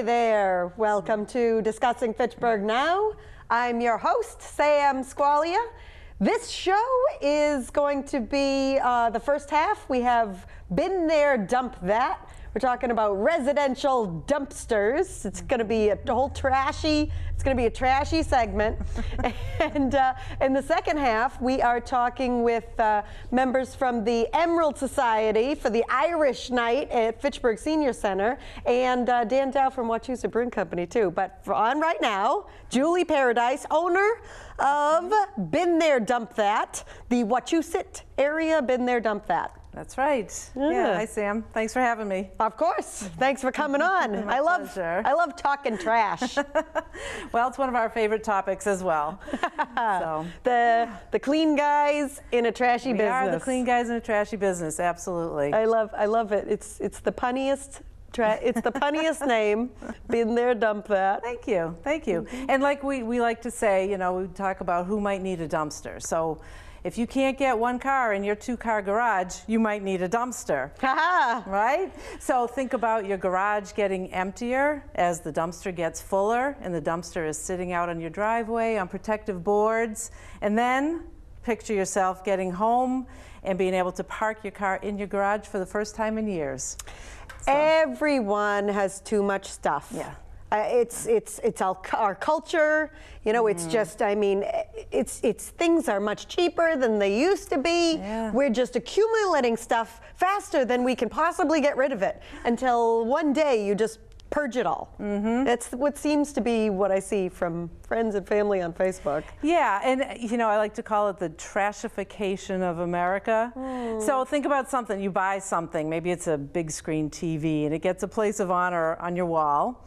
there. Welcome to Discussing Fitchburg Now. I'm your host, Sam Squalia. This show is going to be the first half. We have Been There, Dump That. We're talking about residential dumpsters. It's going to be a whole trashy, it's going to be a trashy segment. And in the second half, we are talking with members from the Emerald Society for the Irish Night at Fitchburg Senior Center, and Dan Dow from Wachusett Brewing Company too. But on right now, Julie Paradise, owner of Been There, Dump That, the Wachusett area Been There, Dump That. That's right. Yeah. Hi, Sam. Thanks for having me. Of course. Thanks for coming on. My pleasure. I love talking trash. Well, it's one of our favorite topics as well. So the clean guys in a trashy business. We are the clean guys in a trashy business. Absolutely. I love it. It's the punniest. It's the punniest name. Been there, dump that. Thank you. Thank you. And like we like to say, you know, we talk about who might need a dumpster. So if you can't get one car in your two-car garage, you might need a dumpster, right? So think about your garage getting emptier as the dumpster gets fuller, and the dumpster is sitting out on your driveway on protective boards. And then picture yourself getting home and being able to park your car in your garage for the first time in years. So. Everyone has too much stuff. Yeah. It's our culture, you know. It's just, I mean, it's things are much cheaper than they used to be. Yeah. We're just accumulating stuff faster than we can possibly get rid of it until one day you just purge it all. That's what seems to be what I see from friends and family on Facebook. Yeah, and you know, I like to call it the trashification of America. So think about something, you buy something, maybe it's a big screen TV and it gets a place of honor on your wall.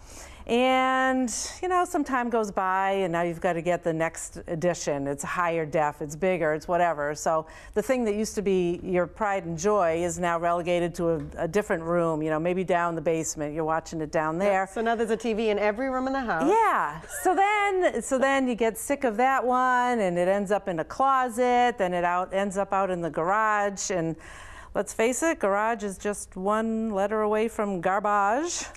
And, you know, some time goes by and now you've got to get the next edition. It's higher def, it's bigger, it's whatever. So the thing that used to be your pride and joy is now relegated to a different room, you know, maybe down the basement. You're watching it down there. So now there's a TV in every room in the house. Yeah. So then you get sick of that one and it ends up in a closet, then it ends up out in the garage. And let's face it, garage is just one letter away from garbage. So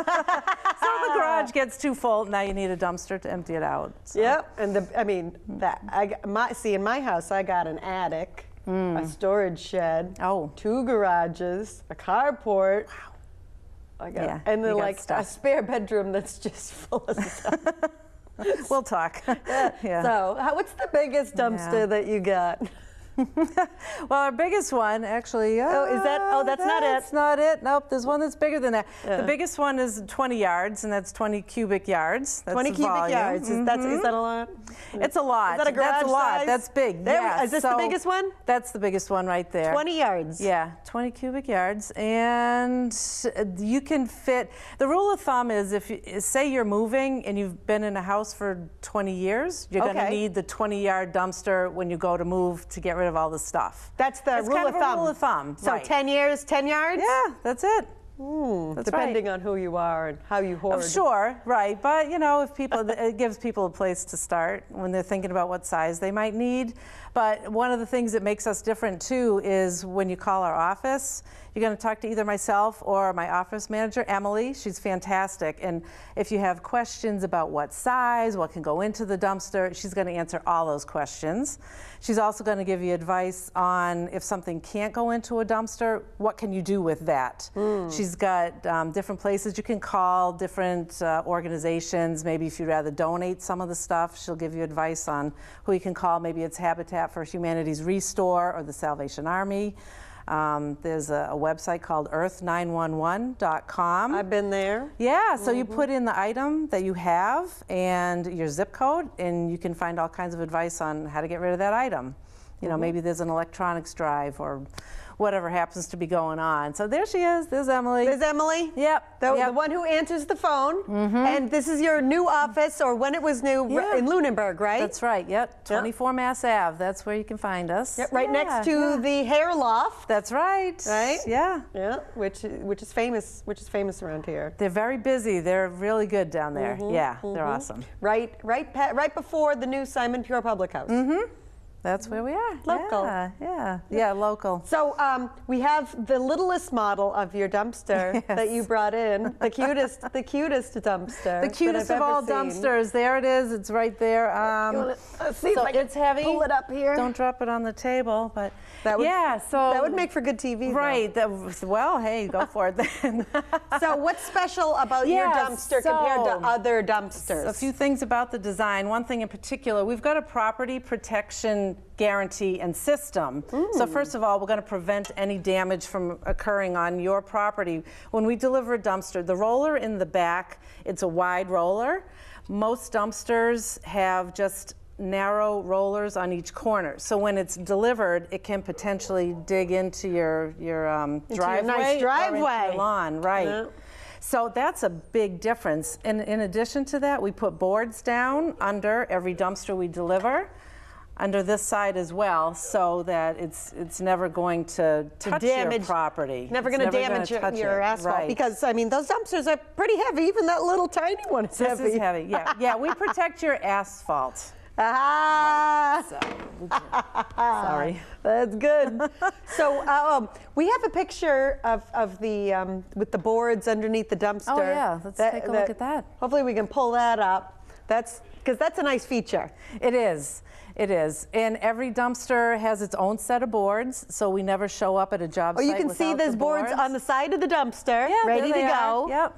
the garage gets too full. Now you need a dumpster to empty it out. So. Yep, and in my house I got an attic, a storage shed, 2 garages, a carport. Wow. And then like a spare bedroom that's just full of stuff. We'll talk. Yeah. So what's the biggest dumpster that you got? Well, our biggest one, actually. Is that? Oh, that's not it. That's not it. Nope, there's one that's bigger than that. Yeah. The biggest one is 20 yards, and that's 20 cubic yards. That's 20 cubic yards. Is that a lot? It's a lot. Is that a garage That's a lot. size? That's big. Yeah. Is this the biggest one? That's the biggest one right there. 20 yards. Yeah, 20 cubic yards, and you can fit. The rule of thumb is say you're moving and you've been in a house for 20 years, you're going to need the 20-yard dumpster when you go to move to get rid of all the stuff. That's the rule of thumb. So right. 10 years, 10 yards? Yeah, that's it. That's depending on who you are and how you hoard. Sure, right. But you know, it gives people a place to start when they're thinking about what size they might need. But one of the things that makes us different too is when you call our office, you're going to talk to either myself or my office manager, Emily. She's fantastic. And if you have questions about what size, what can go into the dumpster, she's going to answer all those questions. She's also going to give you advice on if something can't go into a dumpster, what can you do with that? She's got different places you can call, different organizations. Maybe if you'd rather donate some of the stuff, she'll give you advice on who you can call. Maybe it's Habitat for Humanity's Restore or the Salvation Army. There's a website called earth911.com. I've been there. Yeah, so you put in the item that you have and your zip code, and you can find all kinds of advice on how to get rid of that item. You know, maybe there's an electronics drive or whatever happens to be going on. So there she is. There's Emily. There's Emily? Yep. The one who answers the phone. And this is your new office, or when it was new, in Lunenburg, right? That's right. Yep. 24 Mass Ave. That's where you can find us. Yep. Right next to the hair loft. That's right. Right? Yeah. Yeah. Which is famous. Which is famous around here. They're very busy. They're really good down there. Yeah. They're awesome. Right before the new Simon Pure Public House. That's where we are. Local. Yeah, local. So we have the littlest model of your dumpster that you brought in, the cutest dumpster. The cutest of all dumpsters. There it is. It's right there. Let's see if I can it's heavy. pull it up here. Don't drop it on the table, but that would, so that would make for good TV. Right. Well, hey, go for it then. So what's special about your dumpster compared to other dumpsters? A few things about the design. One thing in particular, we've got a property protection guarantee and system. So first of all, we're going to prevent any damage from occurring on your property. When we deliver a dumpster, the roller in the back, it's a wide roller. Most dumpsters have just narrow rollers on each corner. So when it's delivered, it can potentially dig into your driveway, nice driveway. Or into your lawn, right? Yeah. So that's a big difference. And in addition to that, we put boards down under every dumpster we deliver, under this side as well, so that it's never going to touch your property. Never going to damage your asphalt. Right. Because, I mean, those dumpsters are pretty heavy. Even that little tiny one is heavy. This is heavy, yeah. We protect your asphalt. Ah! Sorry. That's good. So we have a picture of the with the boards underneath the dumpster. Oh yeah, let's take a look at that. Hopefully we can pull that up. Because that's a nice feature. It is. It is. And every dumpster has its own set of boards, so we never show up at a job site you can see there's boards on the side of the dumpster, ready to go.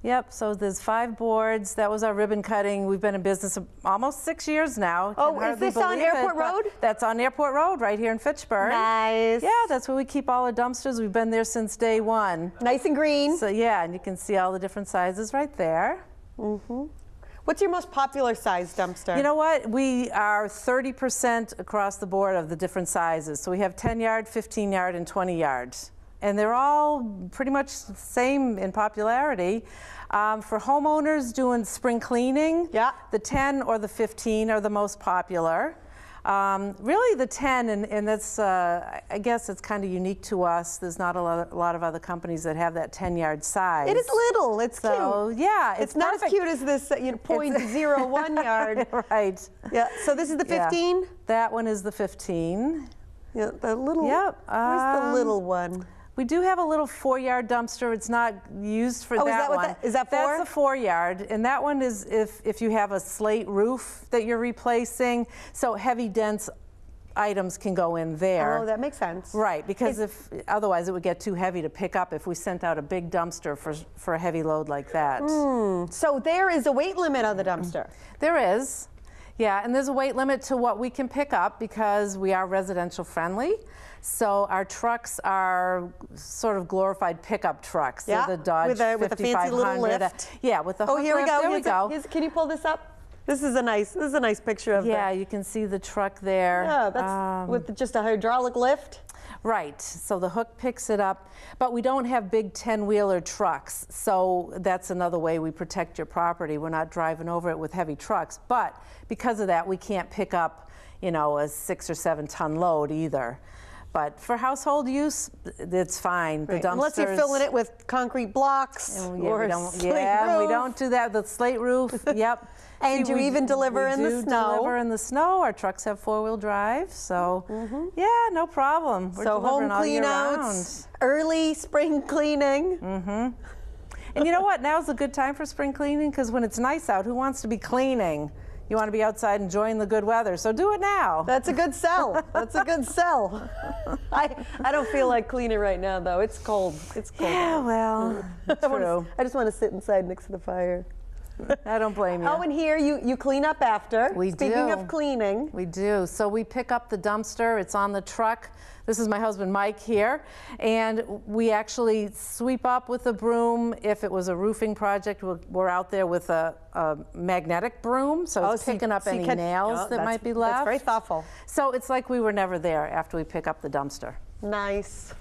Yep, so there's 5 boards. That was our ribbon cutting. We've been in business almost 6 years now. Oh, is this on Airport Road? That's on Airport Road, right here in Fitchburg. Nice. Yeah, that's where we keep all our dumpsters. We've been there since day one. Nice and green. So yeah, and you can see all the different sizes right there. What's your most popular size dumpster? You know what? We are 30% across the board of the different sizes. So we have 10-yard, 15-yard, and 20-yards. And they're all pretty much the same in popularity. For homeowners doing spring cleaning, the 10 or the 15 are the most popular. Really the 10, and that's, I guess it's kind of unique to us. There's not a lot of other companies that have that 10-yard size. It is little, it's cute. Yeah, it's not as cute as this 0.01 yard. Right. Yeah, so this is the 15? That one is the 15. Yeah, the little, where's the little one? We do have a little 4-yard dumpster. It's not used for that one. Is that 4? That's a 4-yard, and that one is if you have a slate roof that you're replacing, so heavy, dense items can go in there. Oh, that makes sense. Right, because otherwise it would get too heavy to pick up if we sent out a big dumpster for a heavy load like that. So there is a weight limit on the dumpster. There is. Yeah, and there's a weight limit to what we can pick up because we are residential friendly. So our trucks are sort of glorified pickup trucks. Yeah, They're the Dodge with a fancy little lift. Yeah, with the hook here we lift. go. There we go. Can you pull this up? This is a nice picture of Yeah, you can see the truck there. Yeah, that's with just a hydraulic lift. Right, so the hook picks it up, but we don't have big 10-wheeler trucks, so that's another way we protect your property. We're not driving over it with heavy trucks, but because of that, we can't pick up, a 6 or 7 ton load either. But for household use, it's fine. Right. The dumpsters, unless you're filling it with concrete blocks or we roof. don't do that. The slate roof, yep. And you even deliver in the snow. Deliver in the snow. Our trucks have 4-wheel drive, so yeah, no problem. We're so home clean outs, early spring cleaning. And you know what? Now's a good time for spring cleaning because when it's nice out, who wants to be cleaning? You want to be outside enjoying the good weather, so do it now. That's a good sell. That's a good sell. I don't feel like cleaning right now, though. It's cold. It's cold. Yeah, well, true. I just want to sit inside next to the fire. I don't blame you. Oh, and here you clean up after. We do. Speaking of cleaning. We do. So we pick up the dumpster. It's on the truck. This is my husband Mike here. And we actually sweep up with a broom. If it was a roofing project, we're out there with a magnetic broom. So it's picking up any nails that might be left. That's very thoughtful. So it's like we were never there after we pick up the dumpster. Nice.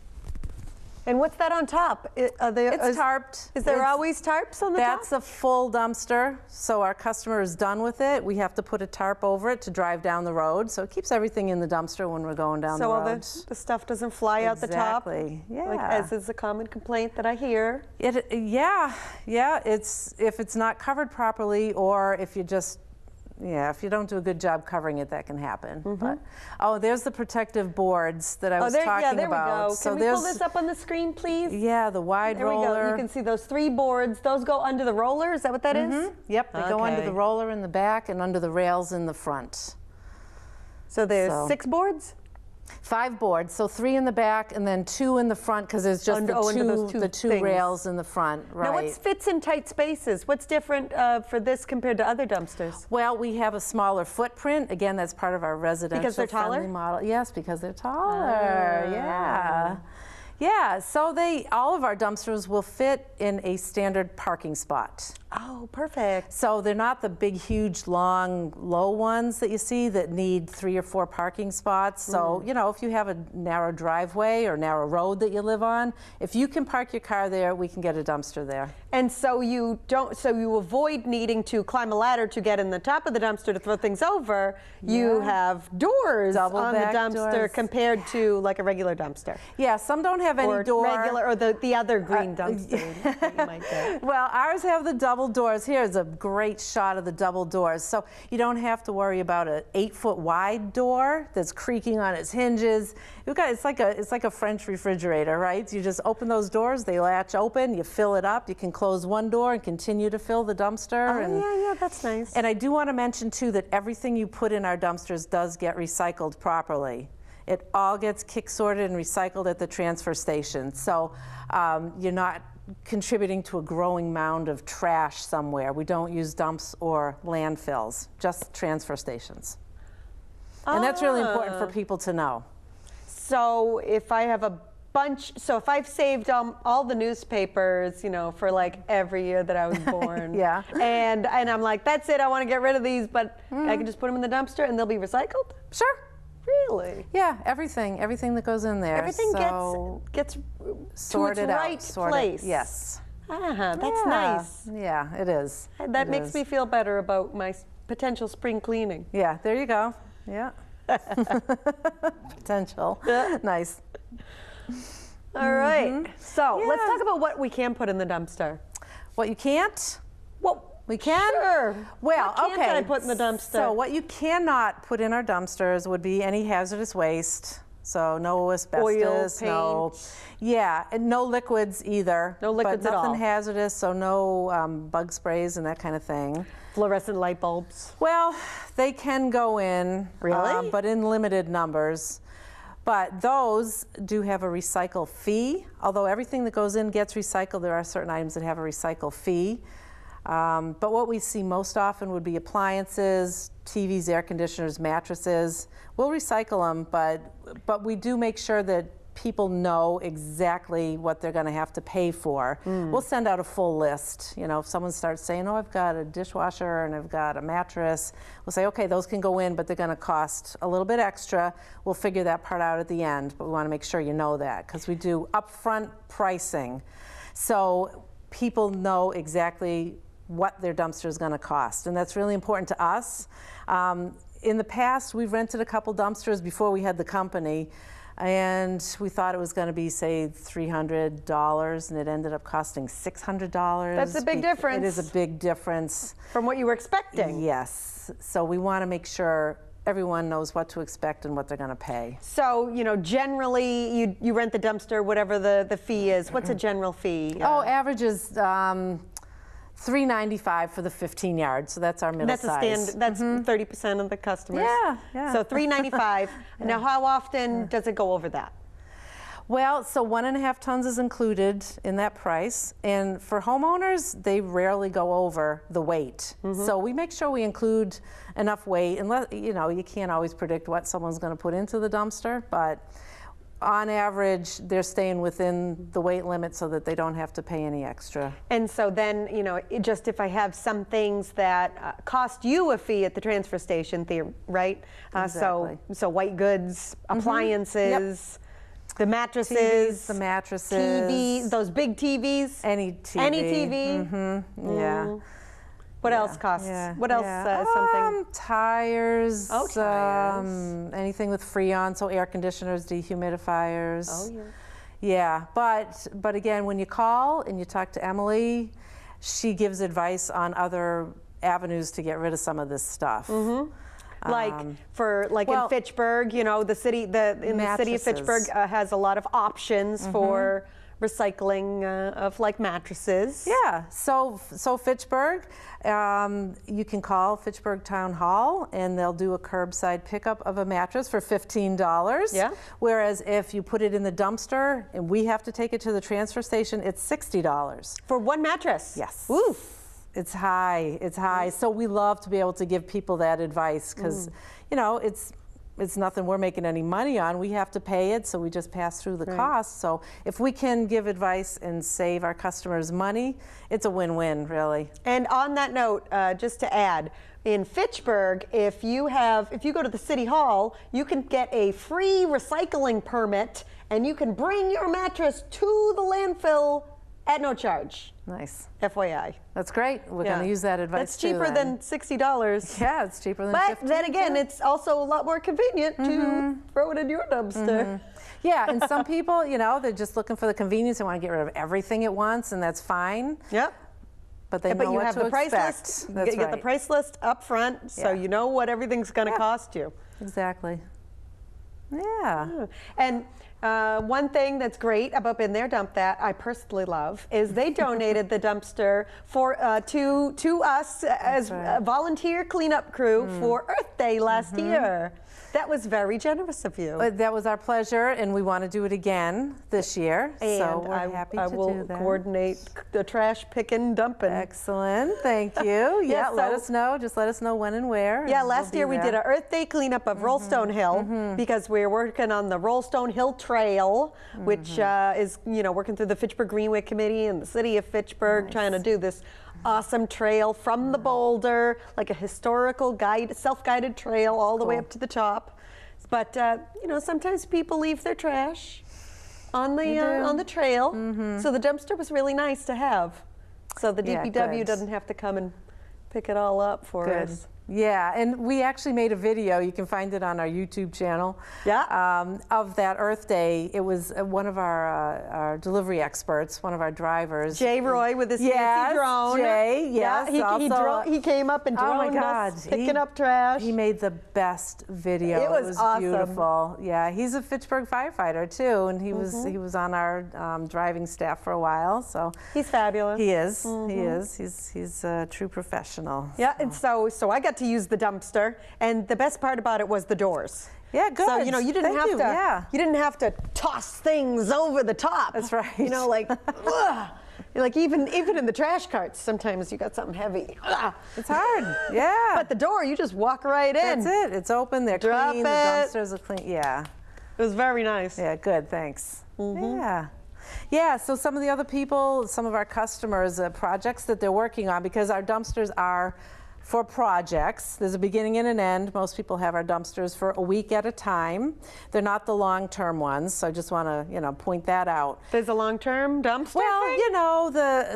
And what's that on top? It's tarped. Is there always tarps on the top? That's a full dumpster. So our customer is done with it. We have to put a tarp over it to drive down the road. So it keeps everything in the dumpster when we're going down the road. So the stuff doesn't fly out the top? Exactly, yeah. Like, as is a common complaint that I hear. Yeah. If it's not covered properly or if you just if you don't do a good job covering it, that can happen. But, oh, there's the protective boards that I was talking about. Yeah, there we go. So can we pull this up on the screen, please? Yeah, the wide roller. There we go. You can see those 3 boards. Those go under the roller. Is that what that is? Yep, they go under the roller in the back and under the rails in the front. So there's 6 boards? 5 boards, so 3 in the back and then 2 in the front because there's just the two rails in the front. Right. Now, what fits in tight spaces? What's different for this compared to other dumpsters? Well, we have a smaller footprint. Again, that's part of our residential because they're taller? friendly model. Yes, because they're taller. Yeah. Yeah, so all of our dumpsters will fit in a standard parking spot. Oh, perfect. So they're not the big, huge, long, low ones that you see that need 3 or 4 parking spots. So, you know, if you have a narrow driveway or narrow road that you live on, if you can park your car there, we can get a dumpster there. And so you avoid needing to climb a ladder to get in the top of the dumpster to throw things over. You have doors on the dumpster compared to like a regular dumpster. Yeah, some don't have any door. Or the other green dumpster that you might get. Well, ours have the double doors. Here's a great shot of the double doors. So you don't have to worry about an 8-foot wide door that's creaking on its hinges. It's like a French refrigerator, right? You just open those doors, they latch open, you fill it up, you can close one door and continue to fill the dumpster. Oh, yeah, that's nice. And I do want to mention too that everything you put in our dumpsters does get recycled properly. It all gets kick sorted and recycled at the transfer station. So you're not contributing to a growing mound of trash somewhere. We don't use dumps or landfills, just transfer stations. And that's really important for people to know. So if I have if I've saved all the newspapers, you know, for like every year that I was born, yeah, and I'm like, that's it, I want to get rid of these, but I can just put them in the dumpster and they'll be recycled? Sure. Really? Yeah, everything that goes in there. Everything gets sorted to its out, right place. Yes. That's nice. Yeah, it is. That makes me feel better about my potential spring cleaning. Yeah, there you go. Yeah. Potential. Nice. All right. So let's talk about what we can put in the dumpster. What you can't? Well, we can? Sure. Well, what can't I put in the dumpster? So what you cannot put in our dumpsters would be any hazardous waste. So no asbestos, oil, paint. And no liquids either. No liquids at all. Nothing hazardous, so no bug sprays and that kind of thing. Fluorescent light bulbs. Well, they can go in. Really? But in limited numbers. But those do have a recycle fee. Although everything that goes in gets recycled, there are certain items that have a recycle fee. But what we see most often would be appliances, TVs, air conditioners, mattresses. We'll recycle them, but we do make sure that people know exactly what they're going to have to pay for. We'll send out a full list. You know, if someone starts saying, oh, I've got a dishwasher and I've got a mattress, we'll say, okay, those can go in, but they're going to cost a little bit extra. We'll figure that part out at the end, but we want to make sure you know that because we do upfront pricing. So people know exactly what their dumpster is going to cost, and that's really important to us. In the past, we've rented a couple dumpsters before we had the company, and we thought it was going to be, say, $300, and it ended up costing $600. That's a big difference. It is a big difference. From what you were expecting. Yes. So we want to make sure everyone knows what to expect and what they're going to pay. So, you know, generally, you rent the dumpster, whatever the fee is. What's a general fee? Average is $3.95 for the 15 yards, so that's our middle size. That's 30% of the customers. Yeah. So $3.95. Now, how often does it go over that? Well, so 1.5 tons is included in that price, and for homeowners, they rarely go over the weight. So we make sure we include enough weight, unless, you know, you can't always predict what someone's going to put into the dumpster, but on average, they're staying within the weight limit so that they don't have to pay any extra. And so then, you know, just if I have some things that cost you a fee at the transfer station, right? Exactly. So white goods, appliances, the mattresses, TVs, the mattresses, TV, those big TVs, any TV. Any TV. Yeah. What else costs? What else is something? Tires. Oh, tires. Anything with Freon, so air conditioners, dehumidifiers. Oh, yeah. Yeah, but again, when you call and you talk to Emily, she gives advice on other avenues to get rid of some of this stuff. Like in Fitchburg, you know, the city of Fitchburg has a lot of options for recycling of like mattresses. Yeah, so Fitchburg, you can call Fitchburg Town Hall and they'll do a curbside pickup of a mattress for $15. Yeah. Whereas if you put it in the dumpster and we have to take it to the transfer station, it's $60. For one mattress? Yes. Ooh. It's high, it's high. So we love to be able to give people that advice because, you know, it's nothing we're making any money on. We have to pay it, so we just pass through the costs. So if we can give advice and save our customers money, it's a win-win, really. And on that note, just to add, in Fitchburg, if you go to the city hall, you can get a free recycling permit and you can bring your mattress to the landfill at no charge. Nice. FYI. That's great. We're going to use that advice That's cheaper than $60. Yeah, it's cheaper than But $15. then again, it's also a lot more convenient to throw it in your dumpster. Yeah, and some people, you know, they're just looking for the convenience. They want to get rid of everything at once, and that's fine. Yep. But they know you what have to the price expect. list. That's You get the price list up front, so you know what everything's going to cost you. Exactly. Yeah. And one thing that's great about Been There, Dump That, I personally love, is they donated the dumpster for to us as a volunteer cleanup crew for Earth Day last year. That was very generous of you. That was our pleasure, and we want to do it again this year. And so we're happy to I will do that. coordinate the trash picking, dumping. Excellent, thank you. Yeah, let us know. Just let us know when and where. Yeah, and last year we did an Earth Day cleanup of Rollstone Hill because we're working on the Rollstone Hill Trail, which is, you know, working through the Fitchburg Greenway Committee and the city of Fitchburg, trying to do this awesome trail from the boulder, like a historical self-guided trail all the way up to the top. But you know, sometimes people leave their trash on the trail, so the dumpster was really nice to have. So the DPW doesn't have to come and pick it all up for us. Yeah, and we actually made a video, you can find it on our YouTube channel, of that Earth Day. It was one of our delivery experts, one of our drivers. Jay Roy with his fancy drone. Jay, yes. He came up and droned us picking up trash. He made the best video. It was awesome. Beautiful. Yeah, he's a Fitchburg firefighter too, and he was on our driving staff for a while. So he's fabulous. He is. He is. He's a true professional. Yeah, and so I got to use the dumpster, and the best part about it was the doors. Yeah, good. So you know, you didn't have to toss things over the top. That's right. You know, like like even in the trash carts, sometimes you got something heavy. It's hard. Yeah. But the door, you just walk right in. That's it. It's open. They're clean. The dumpsters are clean. Yeah. It was very nice. Yeah. Good. Thanks. Yeah. Yeah, so some of the other people, some of our customers, projects that they're working on, because our dumpsters are for projects. There's a beginning and an end. Most people have our dumpsters for a week at a time. They're not the long-term ones, so I just want to, you know, point that out. There's a long-term dumpster Well, you know,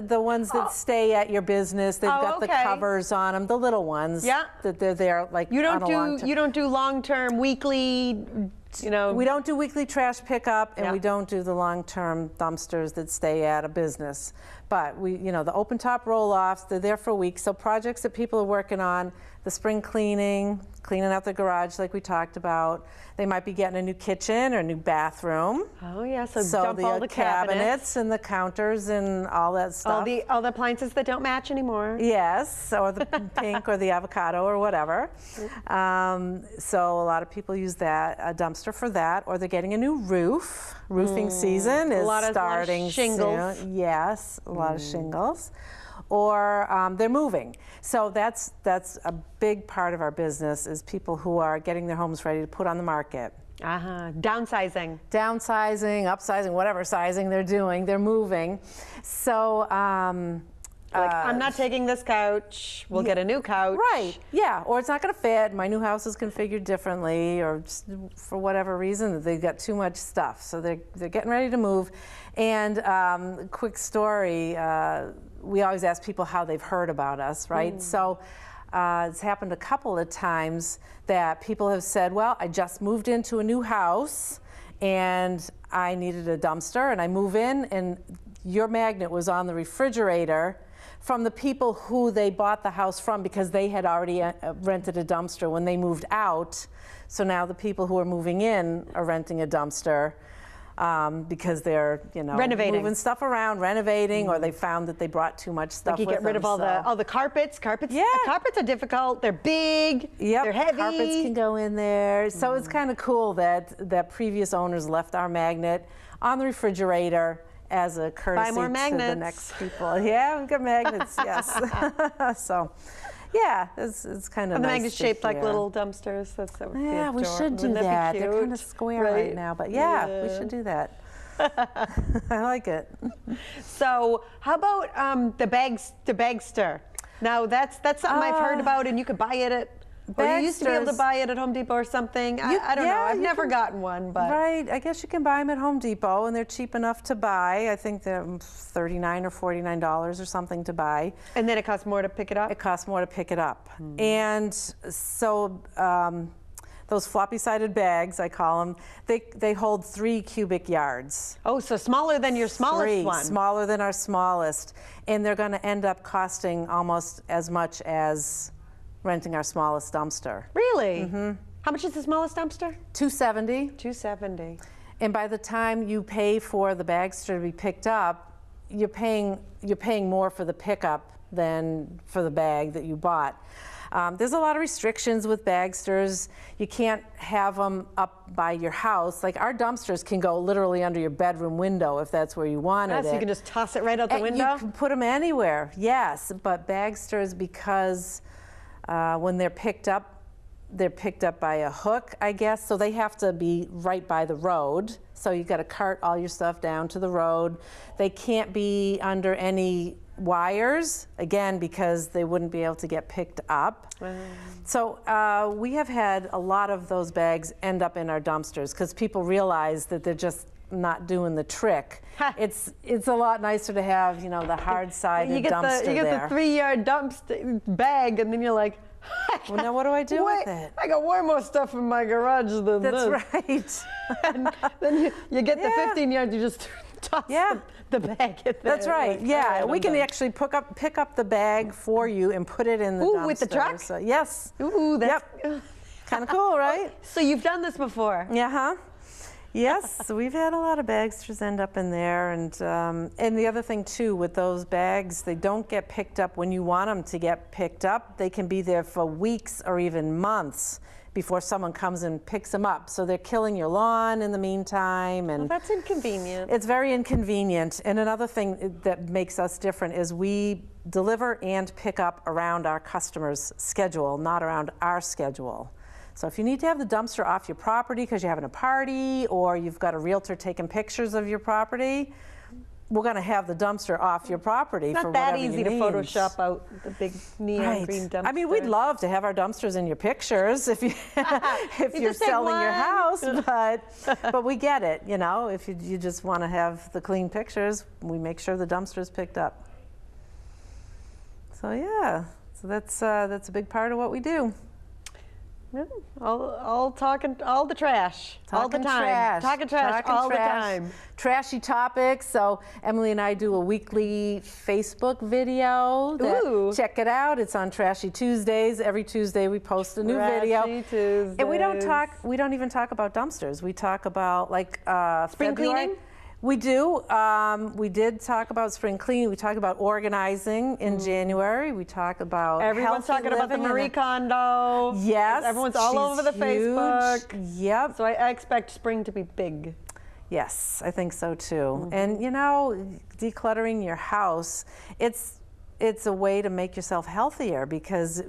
the ones that stay at your business. They've got the covers on them, the little ones. Yeah. That they're there like you don't on a long-term. You don't do long-term, weekly. You know, we don't do weekly trash pickup, and Yeah. we don't do the long-term dumpsters that stay at a business. But we, you know, the open top roll-offs, they're there for a week. So projects that people are working on, the spring cleaning, cleaning out the garage like we talked about. They might be getting a new kitchen or a new bathroom. Oh yeah, so dump all the cabinets and the counters and all that stuff. All the appliances that don't match anymore. Yes, or the pink or the avocado or whatever. So a lot of people use that, a dumpster for that, or they're getting a new roof. Roofing season is starting a lot of shingles. soon. Yes, a lot of shingles. Or they're moving. So that's a big part of our business, is people who are getting their homes ready to put on the market. Downsizing. Downsizing, upsizing, whatever sizing they're doing, they're moving. So like, I'm not taking this couch, we'll get a new couch. Right, yeah, or it's not gonna fit, my new house is configured differently, or just for whatever reason, they've got too much stuff. So they're getting ready to move. And quick story, we always ask people how they've heard about us, right? So it's happened a couple of times that people have said, well, I just moved into a new house and I needed a dumpster, and I move in and your magnet was on the refrigerator from the people who they bought the house from, because they had already rented a dumpster when they moved out. So now the people who are moving in are renting a dumpster because they're, renovating, moving stuff around, renovating, or they found that they brought too much stuff. Like you get rid of all the carpets. Carpets, yeah. Carpets are difficult. They're big. Yep. They're heavy. Carpets can go in there. So it's kind of cool that previous owners left our magnet on the refrigerator as a courtesy Buy more magnets. to the next people. Yeah, we've got magnets. Yes. So. Yeah, it's kind of and the nice magnets shaped like little dumpsters. That would be yeah, we should do that. They're kind of square right now, but yeah, we should do that. I like it. So how about the bagster? Now that's something I've heard about, and you could buy it at. Or you used to be able to buy it at Home Depot or something. I don't know. I've never gotten one, but right. I guess you can buy them at Home Depot, and they're cheap enough to buy. I think they're $39 or $49 or something to buy. And then it costs more to pick it up. It costs more to pick it up, and so those floppy-sided bags, I call them, they hold 3 cubic yards. Oh, so smaller than your smallest one. Smaller than our smallest, and they're going to end up costing almost as much as renting our smallest dumpster. Really? Mm-hmm. How much is the smallest dumpster? $270. $270. And by the time you pay for the bagster to be picked up, you're paying more for the pickup than for the bag that you bought. There's a lot of restrictions with bagsters. You can't have them up by your house. Like our dumpsters can go literally under your bedroom window if that's where you wanted it. So you can just toss it right out the window? You can put them anywhere, yes. But bagsters, because when they're picked up by a hook, I guess, so they have to be right by the road. So you've got to cart all your stuff down to the road. They can't be under any wires, again, because they wouldn't be able to get picked up. So we have had a lot of those bags end up in our dumpsters because people realize that they're just not doing the trick. It's a lot nicer to have, the hard-sided dumpster there. You get the 3-yard dumpster bag, and then you're like, well, now what do I do with it? I got way more stuff in my garage than this. That's right. And then you get the 15 yards, you just toss the bag in there. That's right. Like, yeah, right, we can actually pick up the bag for you and put it in the dumpster. Ooh, with the truck? So, yes. Ooh, that's kind of cool, right? So you've done this before? Yeah. Yes, we've had a lot of bagsters end up in there, and the other thing too with those bags, they don't get picked up when you want them to get picked up. They can be there for weeks or even months before someone comes and picks them up. So they're killing your lawn in the meantime, and that's inconvenient. It's very inconvenient. And another thing that makes us different is we deliver and pick up around our customers' schedule, not around our schedule. So if you need to have the dumpster off your property because you're having a party or you've got a realtor taking pictures of your property, we're going to have the dumpster off your property for whatever you need. It's not that easy to Photoshop out the big neon green dumpster. I mean, we'd love to have our dumpsters in your pictures if you're selling your house, but we get it. If you just want to have the clean pictures, we make sure the dumpster's picked up. So yeah, so that's a big part of what we do. All the trash, all the time. Talking trash all the time. Trashy topics. So Emily and I do a weekly Facebook video. Check it out. It's on Trashy Tuesdays. Every Tuesday we post a new video. Tuesdays. And we don't even talk about dumpsters. We talk about spring cleaning. We do. We did talk about spring cleaning. We talked about organizing in January. We talk about everyone's talking about the Marie Kondo. Yes. Everyone's all over the Facebook. Yep. So I expect spring to be big. Yes, I think so too. And decluttering your house, it's a way to make yourself healthier because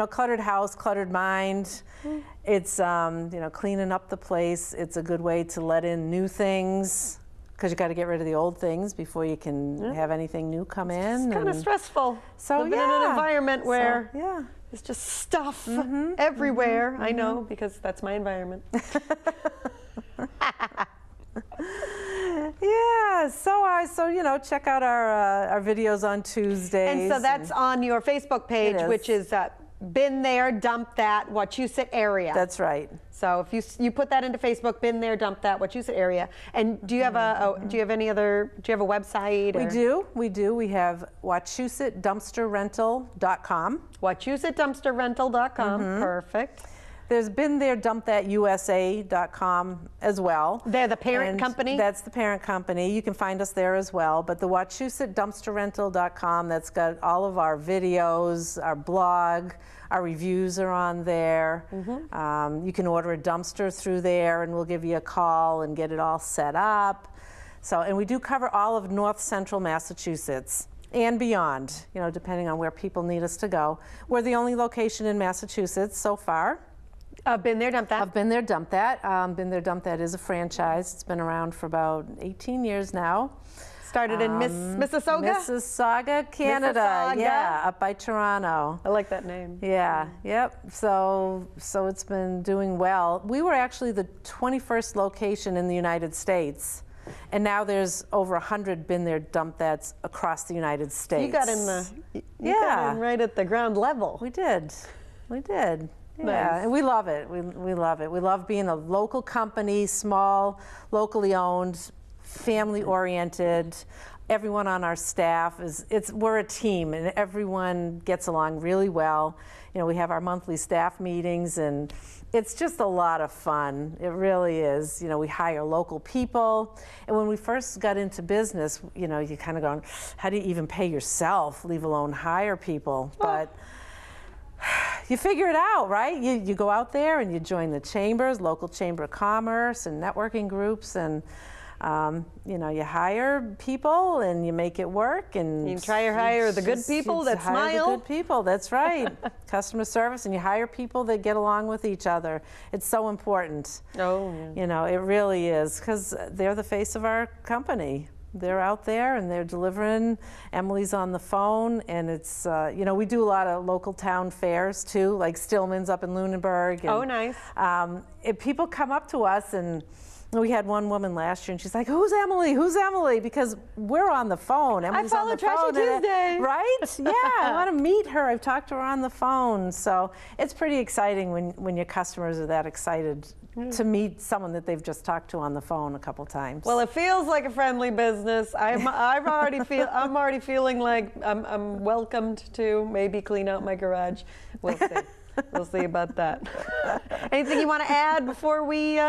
cluttered house, cluttered mind. It's cleaning up the place. It's a good way to let in new things. Because you got to get rid of the old things before you can have anything new come in. It's kind of stressful. So living in an environment where there's it's just stuff everywhere. I know because that's my environment. Yeah. So check out our videos on Tuesdays. And so that's on your Facebook page, which is Been there, dumped that, Wachusett area. That's right. So if you put that into Facebook, been there, dumped that, Wachusett area. And do you have a website? We do. We have WachussettDumpsterRental.com. WachussettDumpsterRental.com. Perfect. There's been there, dumped that USA.com as well. They're the parent company? That's the parent company. You can find us there as well. But the WachussettDumpsterRental.com, that's got all of our videos, our blog, our reviews are on there. You can order a dumpster through there and we'll give you a call and get it all set up. So, and we do cover all of North Central Massachusetts and beyond, you know, depending on where people need us to go. We're the only location in Massachusetts so far. Been there, dumped that? I've been there, dumped that. Been there, dumped that is a franchise. It's been around for about 18 years now. Started in Mississauga? Mississauga, Canada. Mississauga. Yeah, up by Toronto. I like that name. Yeah, yep. So it's been doing well. We were actually the 21st location in the United States. And now there's over 100 been there, dumped that's across the United States. You got in got in right at the ground level. We did. Yeah, Nice. and we love it. We love it. We love being a local company, small, locally owned, family oriented. Everyone on our staff we're a team and everyone gets along really well. You know, we have our monthly staff meetings and it's just a lot of fun. It really is. You know, we hire local people. And when we first got into business, you know, you kind of going, how do you even pay yourself, leave alone hire people? But you figure it out, right? You go out there and you join the chambers, local chamber of commerce and networking groups, and you know, you hire people and you make it work. And you try to hire the good people that smile. The good people, that's right. Customer service, and you hire people that get along with each other. It's so important. Oh, yeah. You know, it really is, because they're the face of our company. They're out there and they're delivering. Emily's on the phone, and it's, you know, we do a lot of local town fairs too, like Stillman's up in Lunenburg. And, oh, nice. If people come up to us, and we had one woman last year, and she's like, "Who's Emily? Who's Emily?" Because we're on the phone. Emily's I follow on the Trashy phone, Tuesday. right? Yeah, I want to meet her. I've talked to her on the phone. So it's pretty exciting when your customers are that excited to meet someone that they've just talked to on the phone a couple times. Well, it feels like a friendly business. I'm already feeling like I'm welcomed to maybe clean out my garage. We'll see. We'll see about that. Anything you want to add before we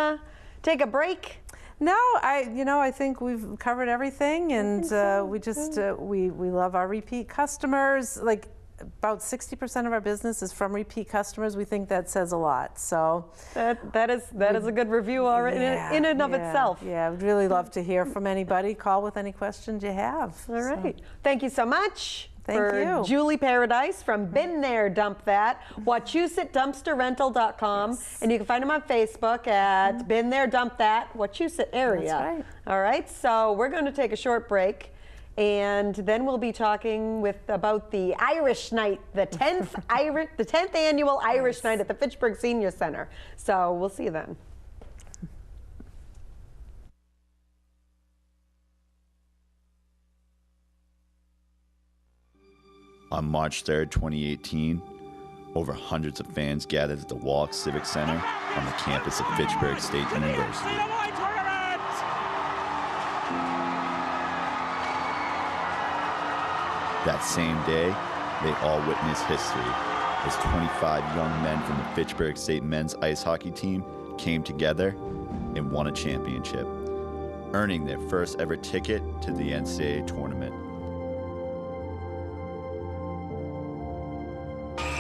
take a break? No, I think we've covered everything, and we just we love our repeat customers. Like, about 60% of our business is from repeat customers. We think that says a lot. So that is a good review already in and of itself. Yeah, we'd really love to hear from anybody. Call with any questions you have. All right. Thank you so much. Thank you. Julie Paradise from Been There, Dumped That, WachussettDumpsterRental.com. Yes. And you can find them on Facebook at Been There, Dumped That, Wachusett area. That's right. All right, so we're going to take a short break, and then we'll be talking about the Irish Night, the 10th annual Irish Night at the Fitchburg Senior Center. So we'll see you then. On March 3rd, 2018, over hundreds of fans gathered at the Walk Civic Center on the campus of Fitchburg State University. That same day, they all witnessed history as 25 young men from the Fitchburg State men's ice hockey team came together and won a championship, earning their first ever ticket to the NCAA tournament.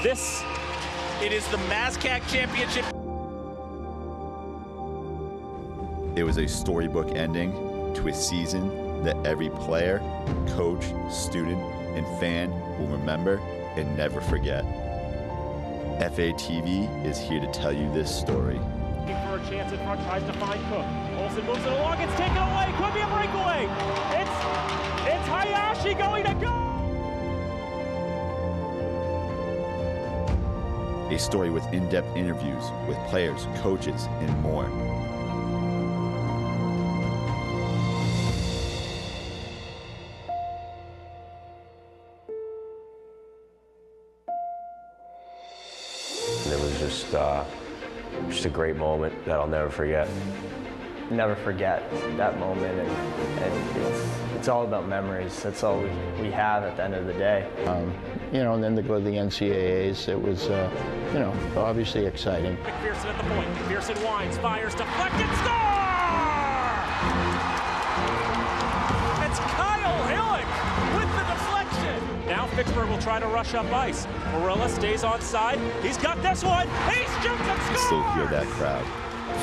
It is the MASCAC Championship. It was a storybook ending to a season that every player, coach, student, and fan will remember and never forget. FATV is here to tell you this story. For a chance in front, tries to find Cook. Olsen moves it along, it's taken away, could be a breakaway. It's Hayashi going to go! A story with in-depth interviews with players, coaches, and more. was just a great moment that I'll never forget. Never forget that moment, and it's all about memories. That's all we have at the end of the day. You know, and then to go to the NCAAs, it was, you know, obviously exciting. McPherson at the point. McPherson winds, fires, deflected, score! It's Kyle Hillick with the deflection. Now Fitchburg will try to rush up ice. Morilla stays on side. He's got this one. He's jumped and You scored! still hear that crowd,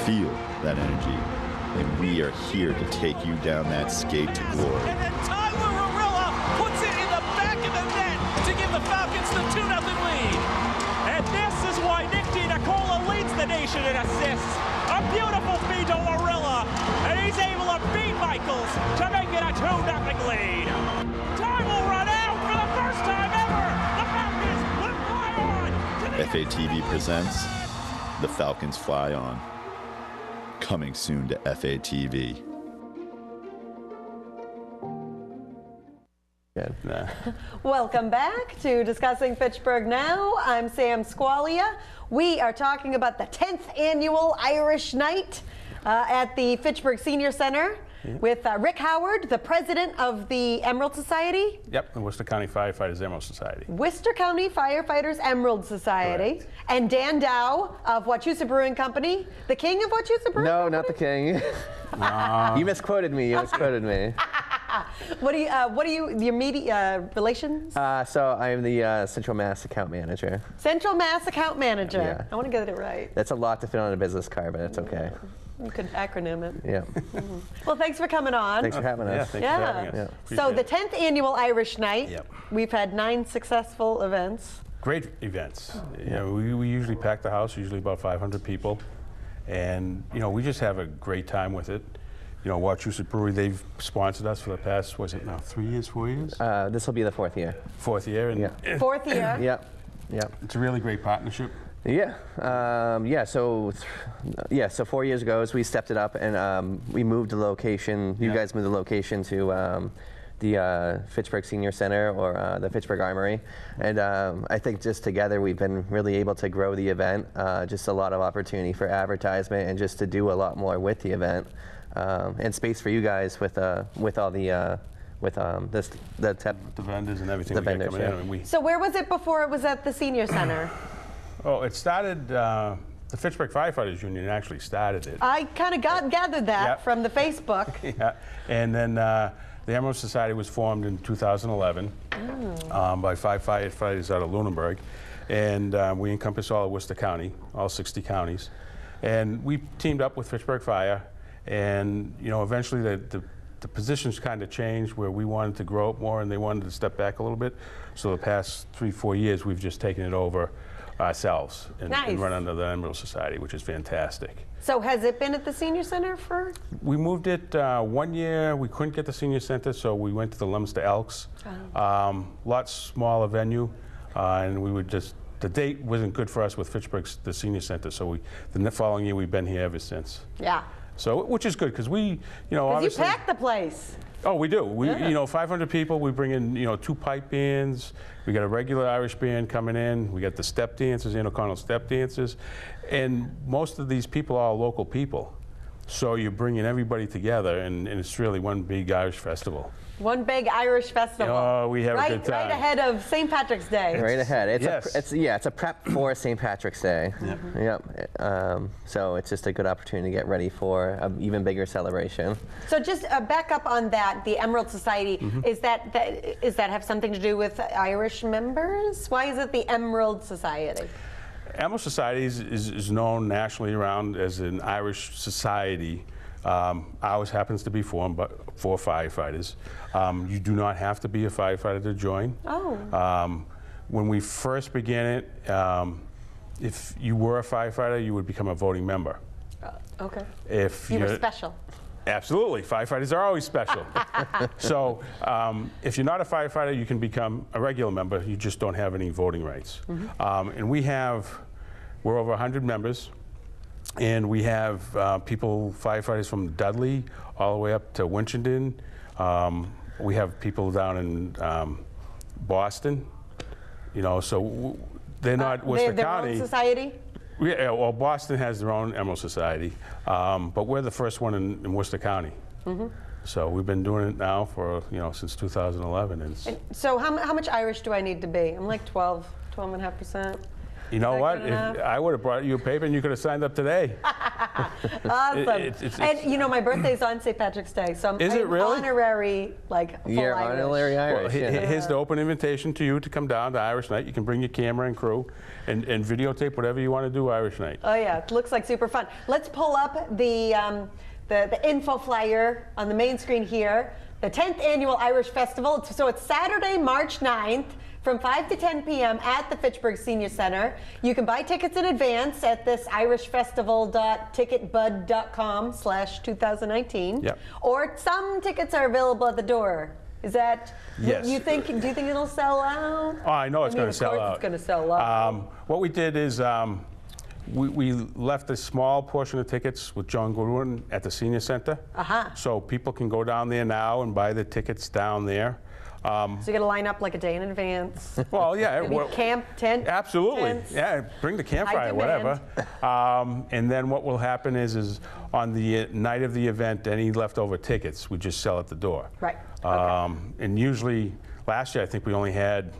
feel that energy, and we are here to take you down that skate to glory. And then Tyler Morilla puts it in the back of the net to give the Falcons the 2-0 lead. And this is why Nick DiNicola leads the nation in assists. A beautiful feed to Morilla, and he's able to beat Michaels to make it a 2-0 lead. Time will run out for the first time ever. The Falcons will fly on to the FATV presents The Falcons Fly On. Coming soon to FATV. Welcome back to Discussing Fitchburg Now. I'm Sam Squalia. We are talking about the 10th annual Irish Night at the Fitchburg Senior Center with Rick Howard, the president of the Emerald Society. Yep, the Worcester County Firefighters Emerald Society. Worcester County Firefighters Emerald Society. Correct. And Dan Dow of Wachusett Brewing Company, the king of Wachusett Brewing No, Company? not the king. You misquoted me. You misquoted me. What do you, your media relations? So I am the Central Mass account manager. Central Mass Account Manager. Yeah. I want to get it right. That's a lot to fit on a business card, but it's okay. You could acronym it. Yeah. Well, thanks for coming on. Thanks for having us. Yeah, thanks for having us. Yeah. So the Appreciate 10th annual Irish Night, Yep. we've had 9 successful events. Great events. You know, we usually pack the house, usually about 500 people. And, you know, we just have a great time with it. You know, Wachusett Brewery, they've sponsored us for the past, was it now 3 years, 4 years? This will be the 4th year. 4th year. And Yeah. 4th year. Yep. Yep. it's a really great partnership. Yeah. So 4 years ago, as we stepped it up and we moved the location. You guys moved the location to the Fitchburg Senior Center or the Fitchburg Armory. And I think just together we've been really able to grow the event. Just a lot of opportunity for advertisement and just to do a lot more with the event. And space for you guys with all the The vendors and everything The we got vendors, coming yeah. in. I mean, So where was it before it was at the Senior Center? it started, the Fitchburg Firefighters Union actually started it. I kind of gathered that Yep. from the Facebook. Yeah, and then the Emerald Society was formed in 2011 by 5 firefighters out of Lunenburg, and we encompass all of Worcester County, all 60 counties, and we teamed up with Fitchburg Fire, and you know, eventually the positions kind of changed where we wanted to grow up more and they wanted to step back a little bit. So the past 3-4 years, we've just taken it over ourselves and Nice. run under the Emerald Society, which is fantastic. So has it been at the Senior Center for? We moved it 1 year. We couldn't get the senior center, so we went to the Leominster Elks. Lot smaller venue, and we would just, the date wasn't good for us with Fitchburg's, the senior center, so the following year we've been here ever since. Yeah. So, which is good, because we, you know, Because you obviously. packed the place. Oh, we do. We, Yeah. you know, 500 people. We bring in, you know, 2 pipe bands. We got a regular Irish band coming in. We got the step dancers, Ann O'Connell step dancers, and most of these people are local people. So you're bringing everybody together, and it's really one big Irish festival. One big Irish festival. Oh, we have a good time. Right ahead of St. Patrick's Day. Right ahead. Yes. It's a prep for St. Patrick's Day. Yep. So it's just a good opportunity to get ready for an even bigger celebration. So just back up on that, the Emerald Society, is that have something to do with Irish members? Why is it the Emerald Society? Emerald Society is known nationally around as an Irish society. Ours happens to be formed for firefighters. You do not have to be a firefighter to join. Oh. When we first began it, if you were a firefighter, you would become a voting member. Okay. If You were you're- special. Absolutely. Firefighters are always special. So if you're not a firefighter, you can become a regular member. You just don't have any voting rights. And we're over 100 members. And we have firefighters from Dudley all the way up to Winchendon. We have people down in Boston. You know, so they're not Worcester The County. Emerald Society? Well, Boston has their own Emerald Society, but we're the first one in Worcester County. So we've been doing it now for, since 2011. And so how much Irish do I need to be? I'm like 12.5%. You know what? I would have brought you a paper and you could have signed up today. Awesome. And my birthday's on St. Patrick's Day, so I'm honorary, full You're Irish. honorary Irish. Well, here's the open invitation to you to come down to Irish Night. You can bring your camera and crew and videotape whatever you want to do Irish Night. Oh yeah, it looks like super fun. Let's pull up the info flyer on the main screen here. The 10th Annual Irish Festival. So it's Saturday, March 9th. From 5 to 10 p.m. at the Fitchburg Senior Center. You can buy tickets in advance at this irishfestival.ticketbud.com/2019. Yep. Or some tickets are available at the door. Is that? Yes. Do you think it'll sell out? Oh, I know it's going to sell out. Of course it's going to sell out. What we did is we left a small portion of tickets with John Goodwin at the Senior Center. So people can go down there now and buy the tickets down there. So you got to line up like a day in advance. Well, yeah. Camp tent. Absolutely. Tents. Yeah, bring the campfire, whatever. And then what will happen is on the night of the event, any leftover tickets we just sell at the door. Right. And usually, last year I think we only had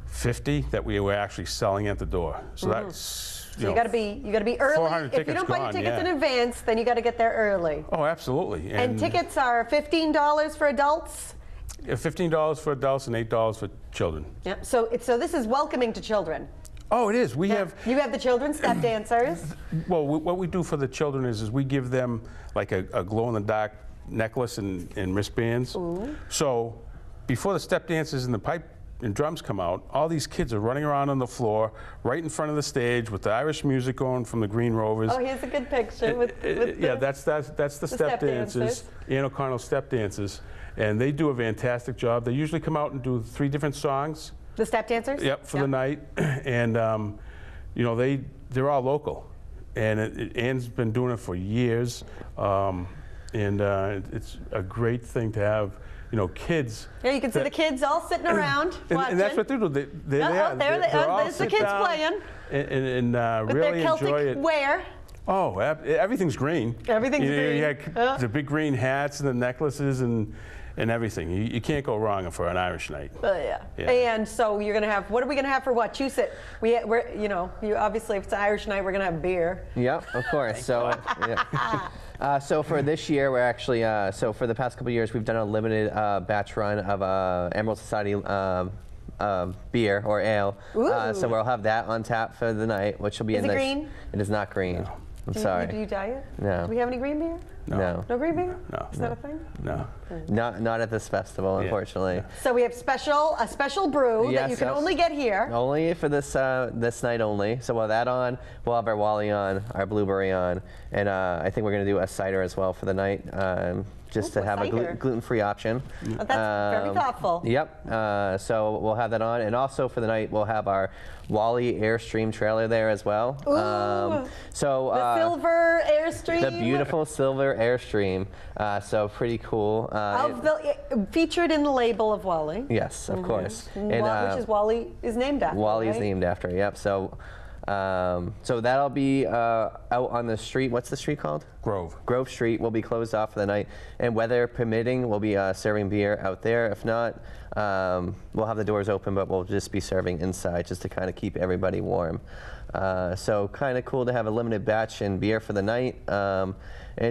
50 that we were actually selling at the door. So that's. So you got to be early. 400 if you don't buy your tickets in advance, then you got to get there early. Oh, absolutely. And tickets are $15 for adults. $15 for adults and $8 for children. Yep. So this is welcoming to children. Oh, it is. You have the children's step dancers. Well, what we do for the children is we give them like a glow-in-the-dark necklace and wristbands. Ooh. So before the step dances and the pipe and drums come out, all these kids are running around on the floor right in front of the stage with the Irish music going from the Green Rovers. Oh, here's a good picture with yeah, that's the step dancers, Ann O'Connell step dancers. And they do a fantastic job. They usually come out and do 3 different songs. The step dancers? Yep, for the night. And, they're all local. And Ann's been doing it for years. It's a great thing to have, kids. Yeah, you can see the kids all sitting around watching. And that's what they do. They're there's the kids playing. And with really their Celtic enjoy it. wear. Oh, everything's green. Everything's green. You got the big green hats and the necklaces and everything. You can't go wrong for an Irish night. Yeah. And so you're gonna have. What are we gonna have for Wachusett? We're obviously if it's an Irish night, we're gonna have beer. Yep, of course. So. So for this year, we're actually so for the past couple of years, we've done a limited batch run of Emerald Society beer or ale. So we'll have that on tap for the night, which will be Is it green? It is not green. No. I'm sorry. Do you dye it? No. Do we have any green beer? No. No green beer? No. Is that a thing? No. Not at this festival, unfortunately. So we have a special brew that you can only get here. Only for this this night only. So we'll have that on. We'll have our Wally on, our blueberry on, and I think we're going to do a cider as well for the night. Just to have a gluten-free option. Oh, that's very thoughtful. Yep. So we'll have that on, and also for the night we'll have our Wally Airstream trailer there as well. Ooh. So the silver Airstream. The beautiful silver Airstream. So pretty cool. Featured in the label of Wally. Yes, of course. And, which is Wally is named after. Wally is named after. Yep. So. So that'll be out on the street. What's the street called? Grove Street will be closed off for the night, and weather permitting, we'll be serving beer out there. If not, we'll have the doors open, but we'll just be serving inside just to kind of keep everybody warm. So kind of cool to have a limited batch and beer for the night, and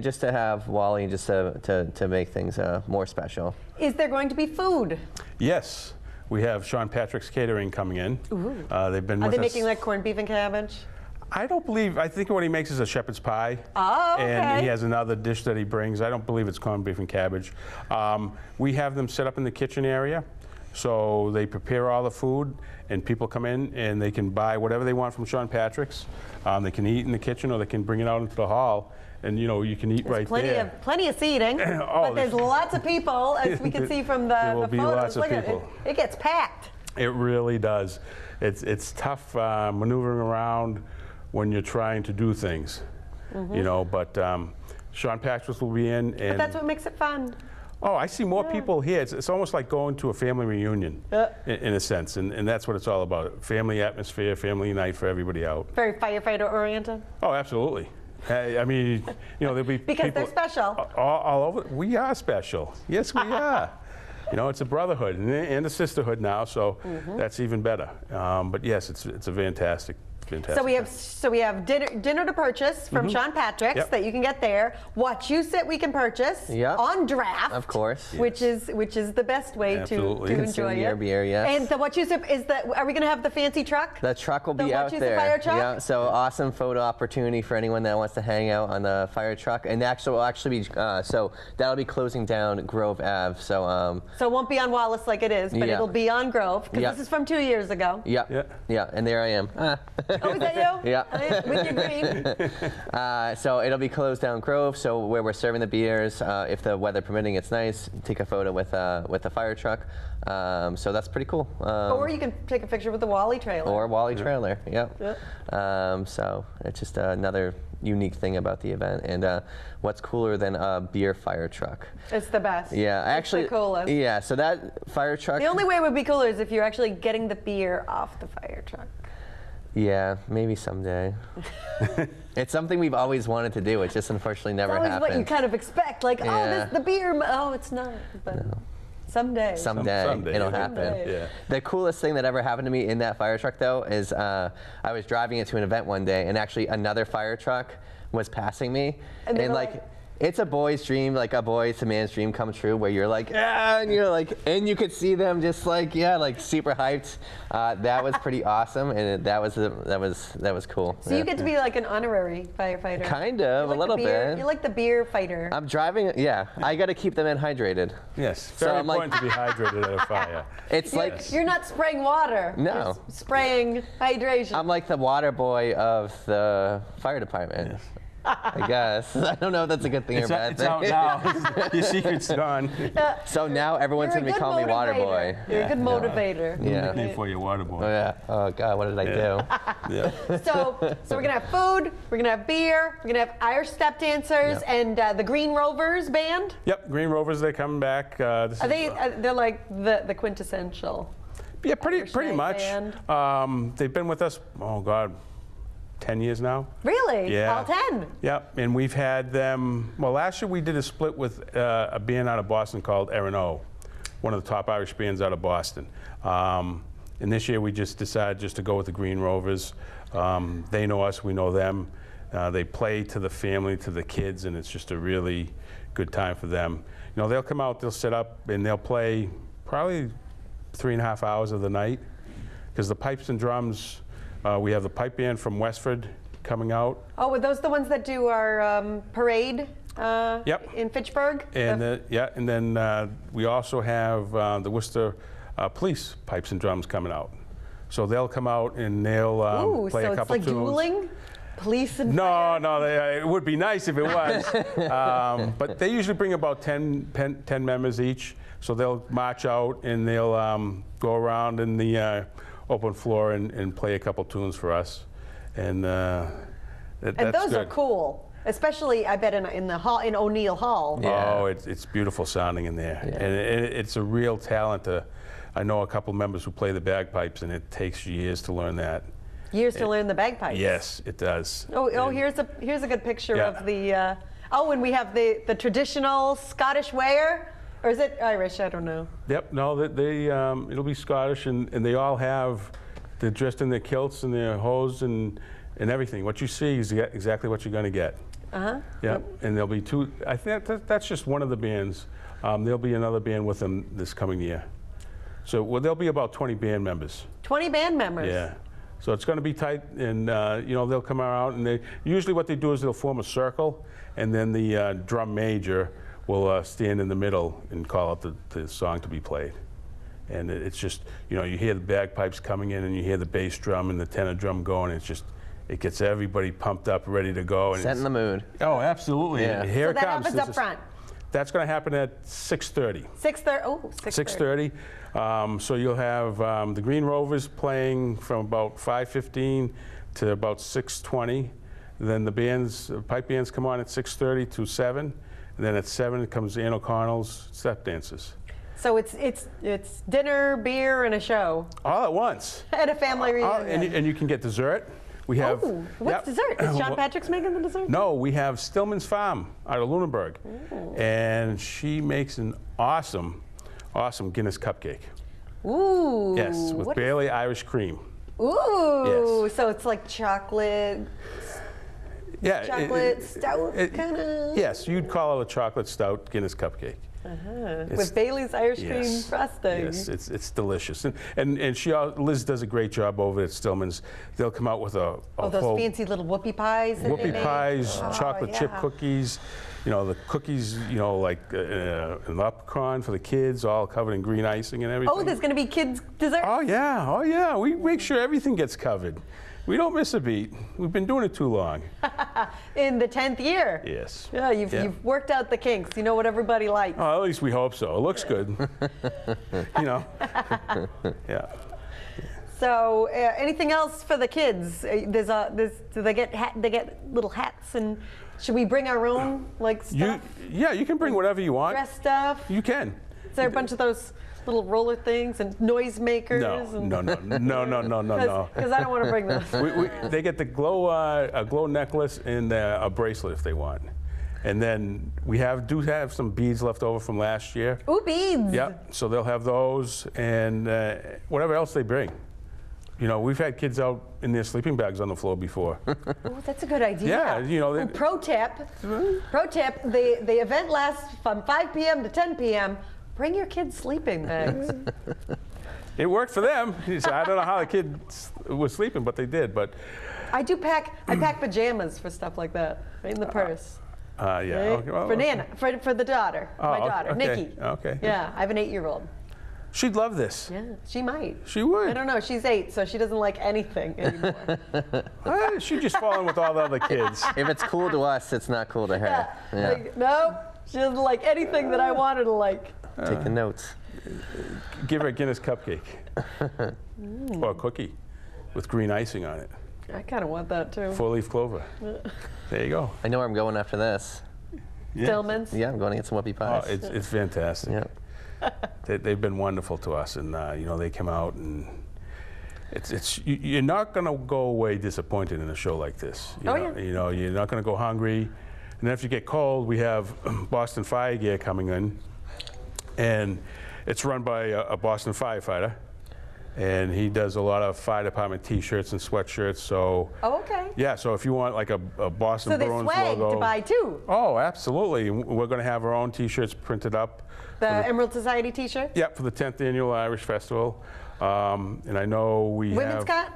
just to have Wally just to make things more special. Is there going to be food? Yes. We have Sean Patrick's Catering coming in. They've been with us. Are they making like corned beef and cabbage? I think what he makes is a shepherd's pie. Oh, okay. And he has another dish that he brings. I don't believe it's corned beef and cabbage. We have them set up in the kitchen area. So they prepare all the food, and people come in and they can buy whatever they want from Sean Patrick's. They can eat in the kitchen, or they can bring it out into the hall. And you can eat right there. Plenty of seating, but there's lots of people, as we can see from the will be photos. lots of people. It gets packed. It really does. It's tough maneuvering around when you're trying to do things, but Sean Patrick will be in. But that's what makes it fun. Oh, I see more people here. It's almost like going to a family reunion, in a sense, and that's what it's all about. Family atmosphere, family night for everybody out. Very firefighter oriented? Oh, absolutely. I mean, there'll be because people they're special. All over. We are special. Yes, we are. It's a brotherhood and a sisterhood now, so that's even better. But yes, it's a fantastic. So we have dinner to purchase from Sean Patrick's that you can get there. Wachusett we can purchase on draft, of course, which is the best way to enjoy it. Beer, yes. And the Wachusett are we going to have the fancy truck? The truck will be out Wachusett there. Fire truck? Yeah. So awesome photo opportunity for anyone that wants to hang out on the fire truck. And will actually be so that'll be closing down Grove Ave. So it won't be on Wallace like it is, but it'll be on Grove because this is from 2 years ago. Yeah. And there I am. Oh, is that you? Yeah. With your green. So it'll be closed down Grove. So where we're serving the beers, if the weather permitting, it's nice. Take a photo with the fire truck. So that's pretty cool. Or you can take a picture with the Wally trailer. Or Wally trailer. Yep. So it's just another unique thing about the event. And what's cooler than a beer fire truck? It's the best. Yeah, actually. It's the coolest. Yeah. So that fire truck. The only way it would be cooler is if you're actually getting the beer off the fire truck. Yeah, maybe someday. It's something we've always wanted to do. It just unfortunately never happened. It's always what you kind of expect, like, this the beer. Oh, it's not. But someday. Someday it'll happen. Yeah. The coolest thing that ever happened to me in that fire truck, though, is I was driving it to an event one day, and actually another fire truck was passing me, and like. It's a boy's dream, like a boy's to man's dream come true, where you're like, and you're like, and you could see them just like, like super hyped. That was pretty awesome, and that was cool. So you get to be like an honorary firefighter. Kind of, like a little bit. You're like the beer fighter. I'm driving, I got to keep the men hydrated. Yes, very important to be hydrated at a fire. It's like you're not spraying water. No, you're spraying hydration. I'm like the water boy of the fire department. Yes. I guess. I don't know if that's a good thing or a bad thing. It's out now. Your secret's gone. So now everyone's going to be calling me Water Boy. You're a good motivator. Yeah. Nickname for you, Water Boy. Oh, yeah. Oh, God, what did I do? So we're going to have food, we're going to have beer, we're going to have Irish step dancers, and the Green Rovers band. Yep, Green Rovers, they're coming back. They're like the quintessential. Yeah, pretty much. They've been with us, 10 years now. Really? Yeah. All 10? Yep, and we've had them, last year we did a split with a band out of Boston called R&O, one of the top Irish bands out of Boston. And this year we just decided to go with the Green Rovers. They know us, we know them. They play to the family, to the kids, and it's just a really good time for them. They'll come out, they'll sit up, and they'll play probably 3.5 hours of the night, because the pipes and drums, we have the pipe band from Westford coming out. Oh, were those the ones that do our parade in Fitchburg? And and then we also have the Worcester Police pipes and drums coming out. So they'll come out and they'll play a couple tunes. So it's like dueling? Police and No, it would be nice if it was. But they usually bring about 10 members each. So they'll march out and they'll go around in the open floor and play a couple tunes for us, and that's those good. are cool, especially I bet in the hall in O'Neill Hall. Yeah. Oh, it's beautiful sounding in there, and it's a real talent. I know a couple members who play the bagpipes, and it takes years to learn that. Years to learn the bagpipes. Yes, it does. Here's a good picture of the. And we have the traditional Scottish wear. Or is it Irish? I don't know. Yep, no, it'll be Scottish, and they all they're dressed in their kilts and their hose and everything. What you see is exactly what you're going to get. Yep, and there'll be two. I think that's just one of the bands. There'll be another band with them this coming year. So there'll be about 20 band members. 20 band members? Yeah. So it's going to be tight, and they'll come out, and usually what they do is they'll form a circle, and then the drum major will stand in the middle and call out the song to be played. And it's just, you hear the bagpipes coming in and you hear the bass drum and the tenor drum going. It gets everybody pumped up, ready to go. And set in the mood. Oh, absolutely. Yeah. Here so it that comes. happens up front? That's going to happen at 6:30. 6:30, 6:30. So you'll have the Green Rovers playing from about 5:15 to about 6:20. Then the pipe bands come on at 6:30 to 7. And then at 7 it comes Ann O'Connell's step dances. So it's dinner, beer, and a show. All at once. And a family reunion. And you can get dessert. We have. Oh, what's dessert? Is John Patrick's making the dessert? No, we have Stillman's Farm out of Lunenburg. And she makes an awesome Guinness cupcake. Ooh. Yes, with Bailey Irish cream. Ooh. Yes. So it's like chocolate. Yeah. Chocolate stout kind of. Yes, you'd call it a chocolate stout Guinness cupcake. With Bailey's Irish cream frosting. Yes, it's delicious. And Liz does a great job over at Stillman's. They'll come out with a those whole fancy little whoopie pies. Whoopie pies, Oh, chocolate chip cookies. You know, the cookies, you know, like an upcron for the kids, all covered in green icing and everything. Oh, there's going to be kids' dessert? Oh, yeah. We make sure everything gets covered. We don't miss a beat. We've been doing it too long. In the 10th year? Yes. Yeah, you've worked out the kinks. You know what everybody likes. Oh, at least we hope so. It looks good. You know. Yeah. So, anything else for the kids? Do they get little hats, and should we bring our own stuff? You can bring whatever you want. Dress stuff? You can. Is there a bunch of those little roller things and noise makers? No. Because I don't want to bring those. They get the a glow necklace and a bracelet if they want. And then we do have some beads left over from last year. Ooh, beads. Yep. So they'll have those and whatever else they bring. You know, we've had kids out in their sleeping bags on the floor before. Oh, that's a good idea. Yeah, you know. Pro tip, the event lasts from 5 p.m. to 10 p.m. Bring your kids' sleeping bags. It worked for them. I don't know how the kids were sleeping, but they did. But I pack pajamas for stuff like that in the purse. Yeah. Right? Okay, well, for Nana, for the daughter, my daughter, okay, Nikki. Okay. Yeah, I have an 8-year-old. She'd love this. Yeah, she might. She would. I don't know. She's 8, so she doesn't like anything anymore. She'd just fall in with all the other kids. If it's cool to us, it's not cool to her. Yeah. No, she doesn't like anything that I want her to like. Taking notes. Give her a Guinness cupcake. Or a cookie with green icing on it. I kind of want that too. 4-leaf clover. There you go. I know where I'm going after this. Yeah. Stillman's? Yeah, I'm going to get some whoopie pies. Oh, it's fantastic. Yeah. They've been wonderful to us, and you know, they come out, and you're not going to go away disappointed in a show like this. You know, you're not going to go hungry. And then if you get cold, we have Boston Fire Gear coming in, and it's run by a Boston firefighter, and he does a lot of fire department T-shirts and sweatshirts. So. Oh, okay. Yeah, so if you want like a Boston so Bruins swag logo. to buy too. Oh, absolutely. We're going to have our own T-shirts printed up. The Emerald Society T-shirt? Yep, for the 10th Annual Irish Festival. And I know we Women's have... cut?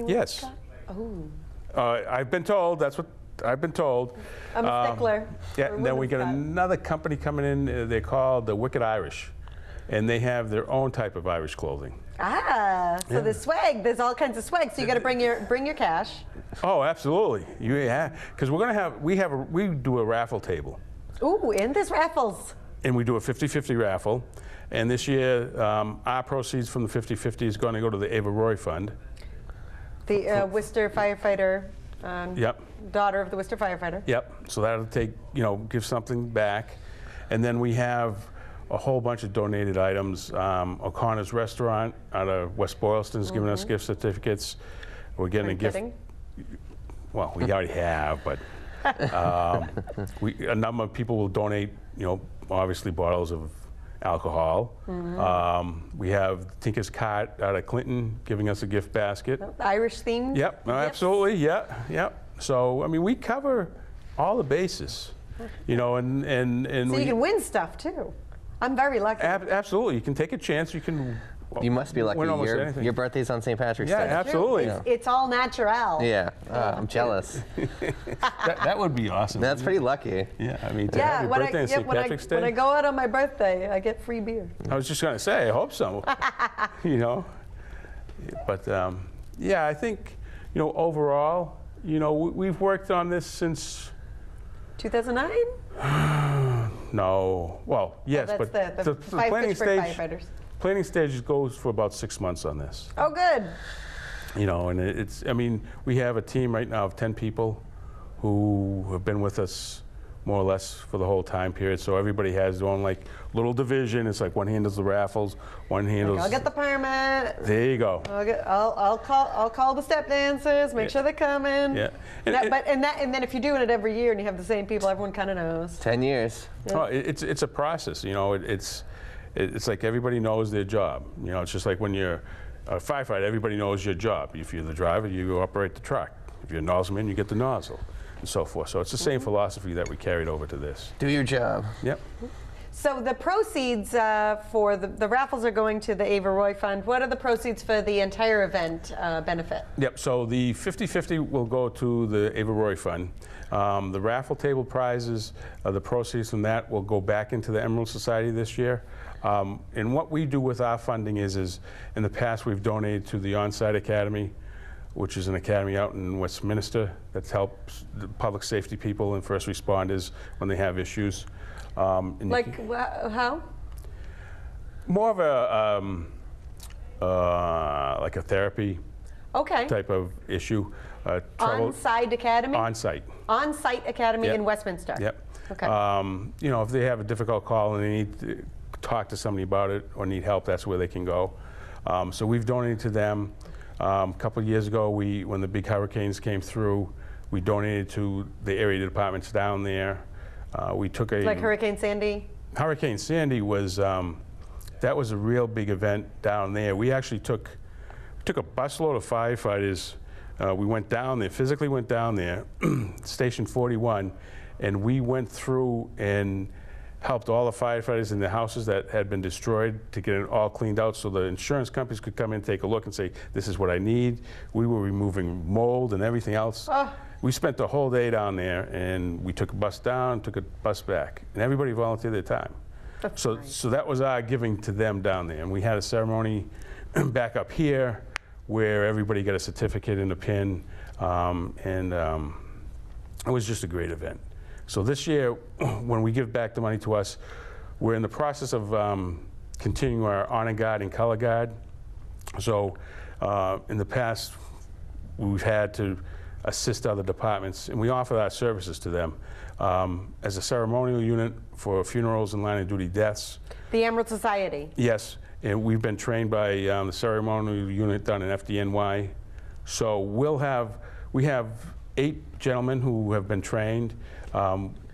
Yes. Oh. I've been told, that's what I've been told. I'm a stickler. Yeah, and then we got another company coming in, they're called the Wicked Irish. And they have their own type of Irish clothing. Ah, so there's swag. There's all kinds of swag. So you got to bring your cash. Oh, absolutely. Yeah, because we're going to have, we do a raffle table. Ooh, and there's raffles. And we do a 50-50 raffle. And this year, our proceeds from the 50-50 is going to go to the Ava Roy Fund. The Worcester firefighter, yep. Daughter of the Worcester firefighter. Yep, so that'll take, give something back. And then we have a whole bunch of donated items. O'Connor's Restaurant out of West Boylston's giving us gift certificates. We're getting a gift. Well, we already have, but a number of people will donate, obviously bottles of alcohol. We have Tinker's Cart out of Clinton giving us a gift basket. Irish themed? Yep, no, absolutely, yep. So, I mean, we cover all the bases, and so you can win stuff too. I'm very lucky. Absolutely, you can take a chance. You can. You must be lucky. Win almost anything. Your birthday's on St. Patrick's Day. Yeah, absolutely. It's all natural. Yeah, I'm jealous. that would be awesome. That's pretty lucky. Yeah, I mean, to have your birthday on St. Patrick's Day. When I go out on my birthday, I get free beer. I was just going to say, I hope so. But yeah, I think, overall, we've worked on this since 2009. No, well, yes, but the planning stage. Firefighters. Planning stage goes for about 6 months on this. Oh, good. And we have a team right now of 10 people who have been with us more or less for the whole time period. So everybody has their own like little division. It's like one handles the raffles, one handles. I'll get the permit. There you go. I'll call the step dancers. Make sure they're coming. Yeah. And then if you're doing it every year and you have the same people, everyone kind of knows. 10 years. Yeah. Oh, it's a process. You know, it's like everybody knows their job. You know, it's just like when you're a firefighter, everybody knows your job. If you're the driver, you operate the truck. If you're a nozzleman, you get the nozzle, and so forth. So it's the same philosophy that we carried over to this. Do your job. Yep. So the proceeds for the raffles are going to the Ava Roy Fund. What are the proceeds for the entire event benefit? Yep, so the 50-50 will go to the Ava Roy Fund. The raffle table prizes, the proceeds from that will go back into the Emerald Society this year. And what we do with our funding is in the past we've donated to the On-Site Academy, which is an academy out in Westminster that helps the public safety people and first responders when they have issues. Like how? More of a like a therapy type of issue. On-Site Academy? On-Site. On-Site Academy in Westminster. Yep. Okay. You know, if they have a difficult call and they need to talk to somebody about it or need help, that's where they can go. So we've donated to them. A couple of years ago, when the big hurricanes came through, we donated to the area departments down there. We took like Hurricane Sandy? Hurricane Sandy was, that was a real big event down there. We actually took a busload of firefighters. We went down there, physically went down there, Station 41, and we went through and helped all the firefighters in the houses that had been destroyed to get it all cleaned out so the insurance companies could come in, take a look and say, this is what I need. We were removing mold and everything else. We spent the whole day down there, and we took a bus down, took a bus back, and everybody volunteered their time. So that was our giving to them down there. And we had a ceremony back up here where everybody got a certificate and a pin, and it was just a great event. So this year, when we give back the money to us, we're in the process of continuing our Honor Guard and Color Guard. So in the past, we've had to assist other departments, and we offer our services to them as a ceremonial unit for funerals and line of duty deaths. The Emerald Society? Yes, and we've been trained by the ceremonial unit down in FDNY. So we have 8 gentlemen who have been trained.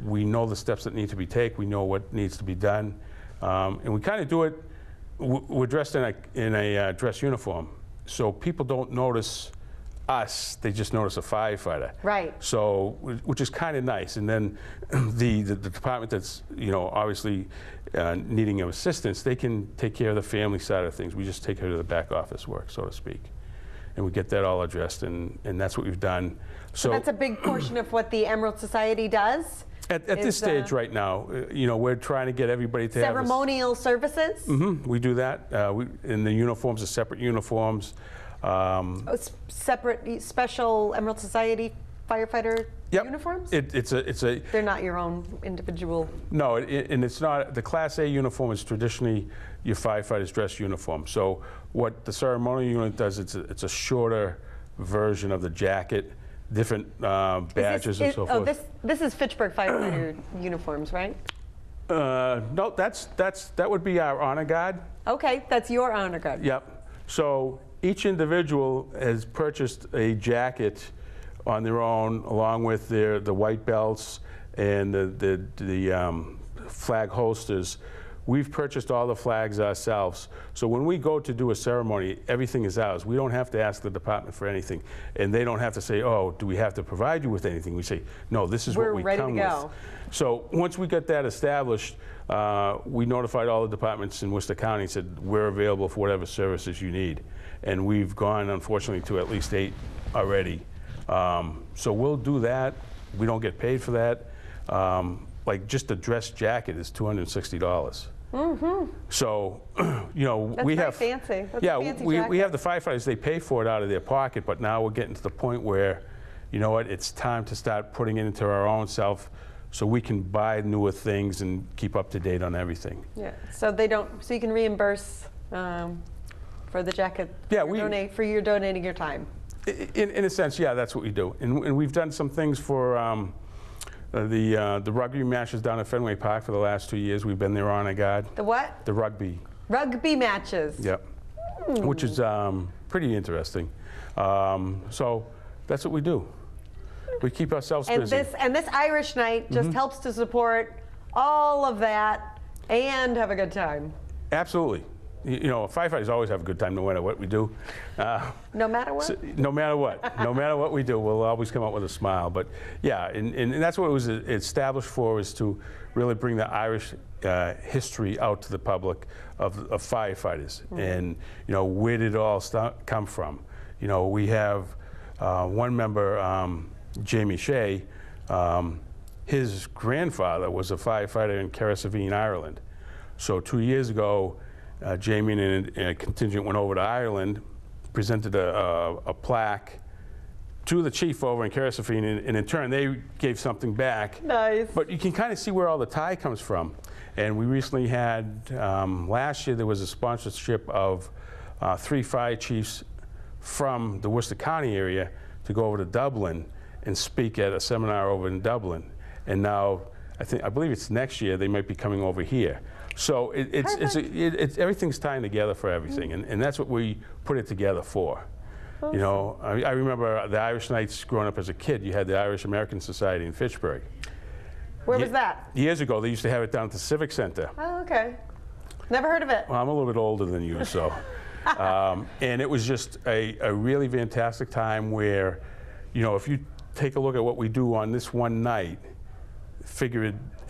We know the steps that need to be taken. We know what needs to be done. And we kind of do it, we're dressed in a dress uniform. So people don't notice us, they just notice a firefighter. Right. So, which is kind of nice. And then the department that's, you know, obviously needing of assistance, they can take care of the family side of things. We just take care of the back office work, so to speak. And we get that all addressed, and that's what we've done. So that's a big portion of what the Emerald Society does? At this stage right now, you know, we're trying to get everybody to ceremonial services? Mm-hmm, we do that. In the uniforms are separate uniforms. Separate, special Emerald Society firefighter uniforms? They're not your own individual? No, and it's not. The Class A uniform is traditionally your firefighter's dress uniform. So what the ceremonial unit does, it's a shorter version of the jacket, different badges and so forth. This is Fitchburg firefighter uniforms, right? No, that would be our Honor Guard. Okay, that's your Honor Guard. Yep. So each individual has purchased a jacket on their own, along with the white belts and the flag holsters. We've purchased all the flags ourselves. So when we go to do a ceremony, everything is ours. We don't have to ask the department for anything. And they don't have to say, oh, do we have to provide you with anything? We say, no, this is what we come with. We're ready to go. So once we get that established, we notified all the departments in Worcester County and said, we're available for whatever services you need. And we've gone, unfortunately, to at least 8 already. So we'll do that. We don't get paid for that. Like just a dress jacket is $260. Mm-hmm. So, you know, we have fancy. That's a fancy we have the firefighters. They pay for it out of their pocket, but now we're getting to the point where, you know what, it's time to start putting it into our own self, so we can buy newer things and keep up to date on everything. Yeah. So you can reimburse for the jacket. Yeah, for you donating your time. In a sense, yeah, that's what we do, and we've done some things for The rugby matches down at Fenway Park for the last 2 years. We've been there on a guard. The what? The rugby. Rugby matches. Yep. Which is pretty interesting. So that's what we do. We keep ourselves busy. And this Irish night just helps to support all of that and have a good time. Absolutely. You know, firefighters always have a good time no matter what we do. No matter what? So, no matter what. No matter what we do, we'll always come out with a smile. But yeah, and that's what it was established for, is to really bring the Irish history out to the public of firefighters. And, you know, where did it all come from? You know, we have one member, Jamie Shea, his grandfather was a firefighter in Kerrisaveen, Ireland. So 2 years ago, Jamie and a contingent went over to Ireland, presented a plaque to the chief over in Kerrisaveen, and in turn they gave something back. Nice. But you can kind of see where all the tie comes from. And we recently had, last year there was a sponsorship of 3 fire chiefs from the Worcester County area to go over to Dublin and speak at a seminar over in Dublin. And now, I believe it's next year, they might be coming over here. So it's everything's tying together for everything, and that's what we put it together for. Awesome. You know, I remember the Irish nights growing up as a kid. You had the Irish American Society in Fitchburg. Where was that? Years ago, they used to have it down at the Civic Center. Oh, okay. Never heard of it. Well, I'm a little bit older than you, so. And it was just a really fantastic time where, you know, if you take a look at what we do on this one night,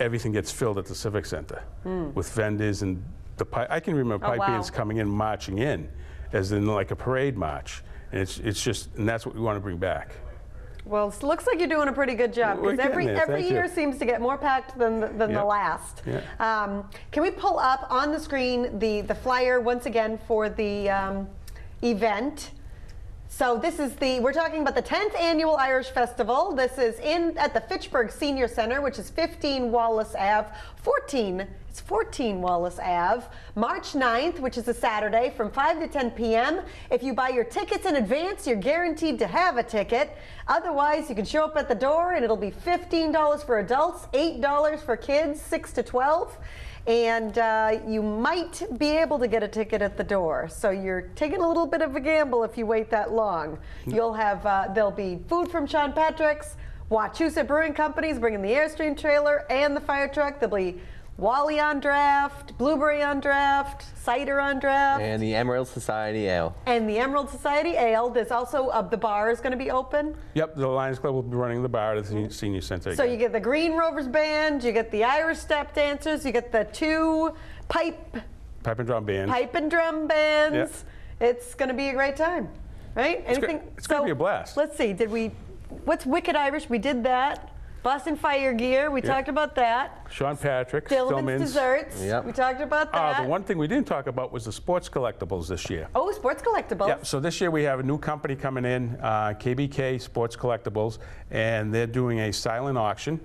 everything gets filled at the Civic Center with vendors and I can remember pipe bands coming in, marching in, as in like a parade march, and and that's what we want to bring back. Well, it looks like you're doing a pretty good job, because every year seems to get more packed than the last. Yeah. Can we pull up on the screen the flyer once again for the event? So this is we're talking about the 10th Annual Irish Festival. This is at the Fitchburg Senior Center, which is 15 Wallace Ave, 14 Wallace Ave, March 9th, which is a Saturday, from 5 to 10 p.m. If you buy your tickets in advance, you're guaranteed to have a ticket. Otherwise, you can show up at the door, and it'll be $15 for adults, $8 for kids, 6 to 12. And you might be able to get a ticket at the door. So you're taking a little bit of a gamble if you wait that long. You'll have, there'll be food from Sean Patrick's, Wachusett Brewing Company's bringing the Airstream trailer and the fire truck. There'll be Wally on draft, Blueberry on draft, cider on draft. And the Emerald Society Ale. And the Emerald Society Ale. There's also, the bar is going to be open. Yep, the Lions Club will be running the bar at the Senior Center. So you get the Green Rovers Band, you get the Irish Step Dancers, you get the 2 pipe and drum bands. Pipe and drum bands. Yep. It's going to be a great time, right? It's going to be a blast. Let's see, what's Wicked Irish? We did that. Boston Fire Gear, we talked about that. Sean Patrick, Dillman's Desserts, we talked about that. The one thing we didn't talk about was the sports collectibles this year. Oh, sports collectibles. Yeah, so this year we have a new company coming in, KBK Sports Collectibles, and they're doing a silent auction.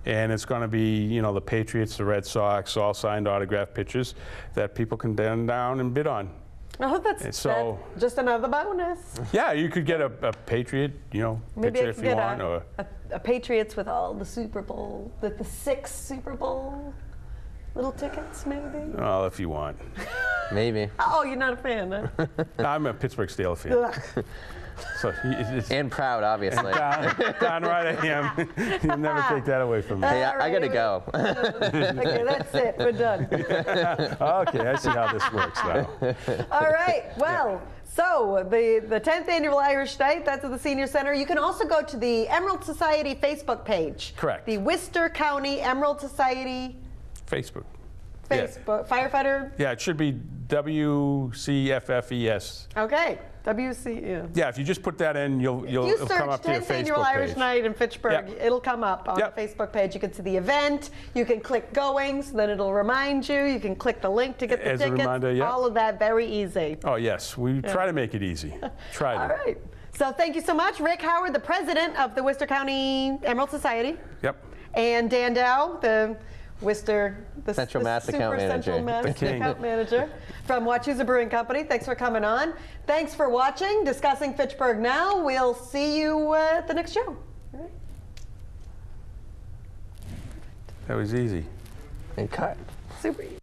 And it's going to be, you know, the Patriots, the Red Sox, all signed autographed pictures that people can down and bid on. Oh, that's just another bonus. Yeah, you could get a Patriot, you know, picture if you want. Or a Patriots with all the Super Bowl, with the 6 Super Bowl little tickets, maybe? Well, if you want. Maybe. Oh, you're not a fan, huh? I'm a Pittsburgh Steelers fan. So and proud, obviously. Darn right I am. You'll never take that away from me. Hey, I gotta go. Okay, that's it. We're done. Okay, I see how this works now. All right. Well, so the 10th Annual Irish Night, that's at the Senior Center. You can also go to the Emerald Society Facebook page. Correct. The Worcester County Emerald Society Facebook. Firefighter? Yeah, it should be WCFFES. Okay. WC. Yeah, if you just put that in, it'll come up to your Facebook page. 10th Annual Irish Night in Fitchburg. Yep. It'll come up on the Facebook page. You can see the event. You can click going, so then it'll remind you. You can click the link to get the tickets. As a reminder, yeah. All of that very easy. Oh, yes. We try to make it easy. Try to. All right. So thank you so much. Rick Howard, the president of the Worcester County Emerald Society. Yep. And Dan Dow, the Central Mass Account Manager from Wachusett Brewing Company. Thanks for coming on. Thanks for watching Discussing Fitchburg Now. We'll see you at the next show. That was easy. And cut. Super easy.